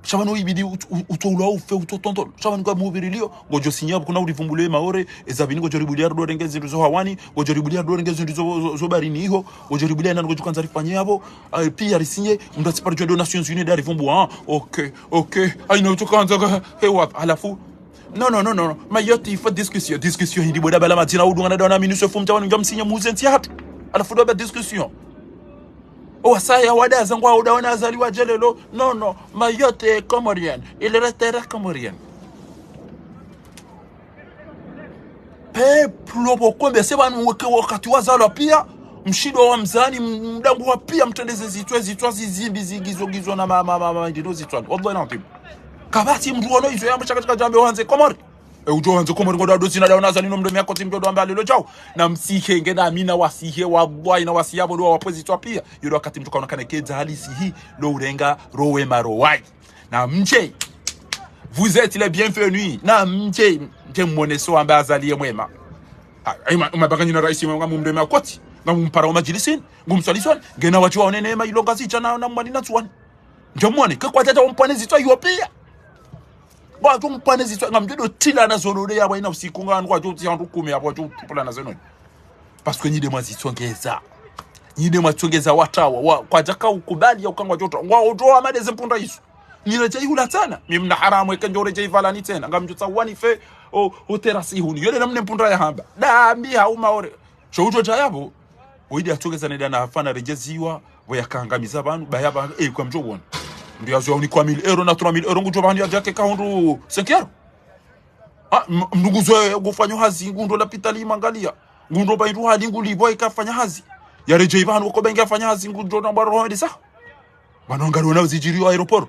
S1: shabano ibidi utolwa ufe utotonto shabano kwa mubirilio gojo sinyabo kuna ulivumbule Maore ezabini gojo ribulia ndo rengezi ndo hawani gojo ribulia ndo rengezi ndo zo barini hiho gojo ribulia nando gojo kanza rifanye yabo pia risinye mdatipara jo Nations Unies da rivumbu okay aina utokanza hewa alafu no mayote ifa discussion hindi boda bala matina udunga na dona minusho fumta wanu njamsinya muzenti hatu alafu do ba discussion Wasaya wada zangu wa udawana azaliwa jelelo. Non, Mayotte est comorienne. Il restera comorien. Peplo bokombe seba nweke wakati wazalo pia. Mshido wa mzani mdangu wa pia mtendeze zitwa zizimbi zigizo na mama ndido zitwa. Wallahi na timu. Kabati mruono izo ya mshaka katika jambe wanze Comores. Ujo wanze Comores ngoda dozi na daona zani nomdo myako timbe ndo ambale lo chao. Na msihe ngena amina wasihe wallahi na wasiyabo ndo wapozitwa pia. Yoro wakati mtu kaonekana keza halisi hii lo urenga rowe marowai. Na mche vous êtes les bienvenus. Na mche mmoneso ambaye azalie mwema. Umabagani na rais ngamumdo myakoti. Ngamumpara wa majilisin, ngumsaliswan, ngena wachua onenema ilonga zicha na mwani natsuwan. Njomwani, kwa jaja umpane zitwa yopia. Watu umpane zitwa, ngamjodo tila na zonode ya waina usiku nga kwa joti yandu kume ya watu tupula na zonode. Paske nyide mwazitwa ngeza. Nyide mwazitwa watawa, kwa jaka ukubali ya ukangwa jota. Ujoa madeze mpunda isu. Nireje ihula tana. Mimna haramu eke njoreje ivala ni tena. Ngamjota wani fe o terasi ihuni. Yole namne mpunda ya hamba. Da mbiha Maore. Shoujo jayabo. Oide atogeza nenda na afana rejeziwa boyakangamiza abantu bayaba kwa mjobona ndio azo ni kwa 1000 euro na 3000 euro ngujoba ndio yake kaundu 5 euro mnduguzo gufanya hazi ngundo la pitali mangalia ngundo bairu hali nguli boy kafanya hazi ya reje ibanu ko benga fanya hazi ngundo na baro hodi sa banongaro na zijiriwa aeroport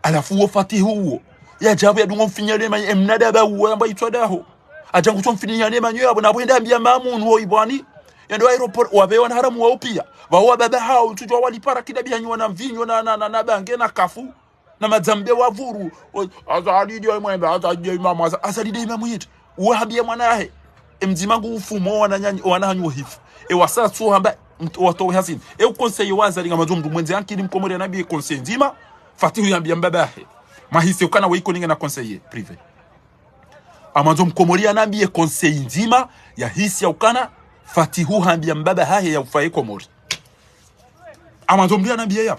S1: alafu wofati huo ya jabu ya dungo mfinyale ma mnada ba uwa amba itwadaho ajangu to mfinyale manyo yabo nabwenda ambia mamu ho ibwani yando aeroport wabewa na haramu wao pia wao baba hao tujua walipara kida bihanywa na mvinyo na bange na kafu na madzambe wavuru azalidi yo mwenda azalidi mama azalidi mama yetu uhabia mwanae mzimangu ufumo wanahanywa hifu wasatsu hamba wato hasin conseil wazali ngamazomdu mwenzi ankili mkomori anabi conseil nzima fatihu yambia mbabahe mahisi ukana weiko ninga na conseiller privé amazo mkomori anabi conseil nzima ya hisi ukana fatihu hambia mbaba hahe ya ufaye Comores. Amazo mbia nambia ya.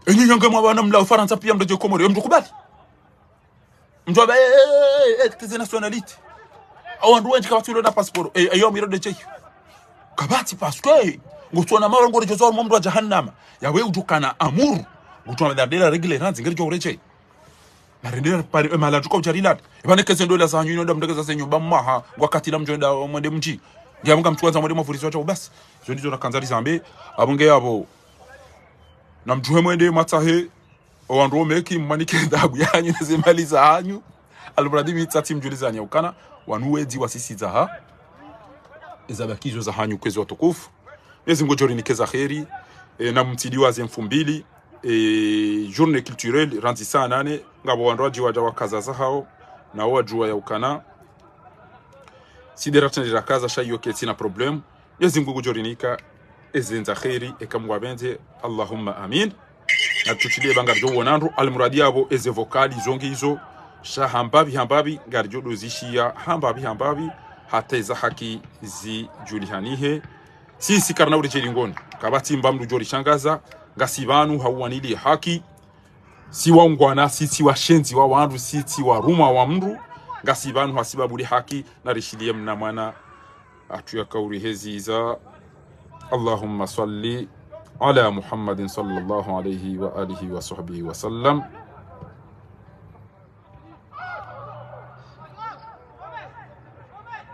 S1: Enyi nyanga mwana mla Ufaransa pia mdoje Comores. Mtu kubali. Mtu aba tes nationalité. Awandu wenji kawatulo na passeport. Ayo miro de cheyo. Kabati parce que ngutona mawe ngore jozo mu mndo jahannama. Yawe udukana amuru. Ngutona dadela regle ranzi ngere jo reche. Na rendera pari mala tuko charilat ibane kesendo la sanyu ino ndamdeka za senyu bamma wakati la mjonda mwende mji ngiamuka mchwaza mwende mafurisi wacha basi zo ndizo nakanzali zambe abunge yabo na mjuhe mwende matahe owandu meki manike ndagu yanyu nezemaliza hanyu albradi mitati mjulizanya ukana wanuwezi wasisiza ha ezabakizo za hanyu kwezi watukufu nezi ngojori nikeza kheri na mtidiwa ze 2000 journée culturelle randisa nane ngabo wandoji waja wakazaza hao na wajua ya ukana sidera tendera kaza shayo ketina problem yezingu kujorinika ezenza khairi ekamwa benze Allahumma amin na tuchilie bangarjo wonandro almuradi yabo eze vocali zongi hizo hambabi garjo dozishia hambabi hata iza haki zi julihanihe sisi karna urejeli ngoni kabati mbamdu jori shangaza ngasibanu hauwanili haki si waungwana sisi washenzi wa wandu sisi wa ruma wa mndu ngasibanu hasibabuli haki na rishilie mna mwana atuya kauri heziza Allahumma salli ala Muhammadin sallallahu alayhi wa alihi wa sahbihi wa sallam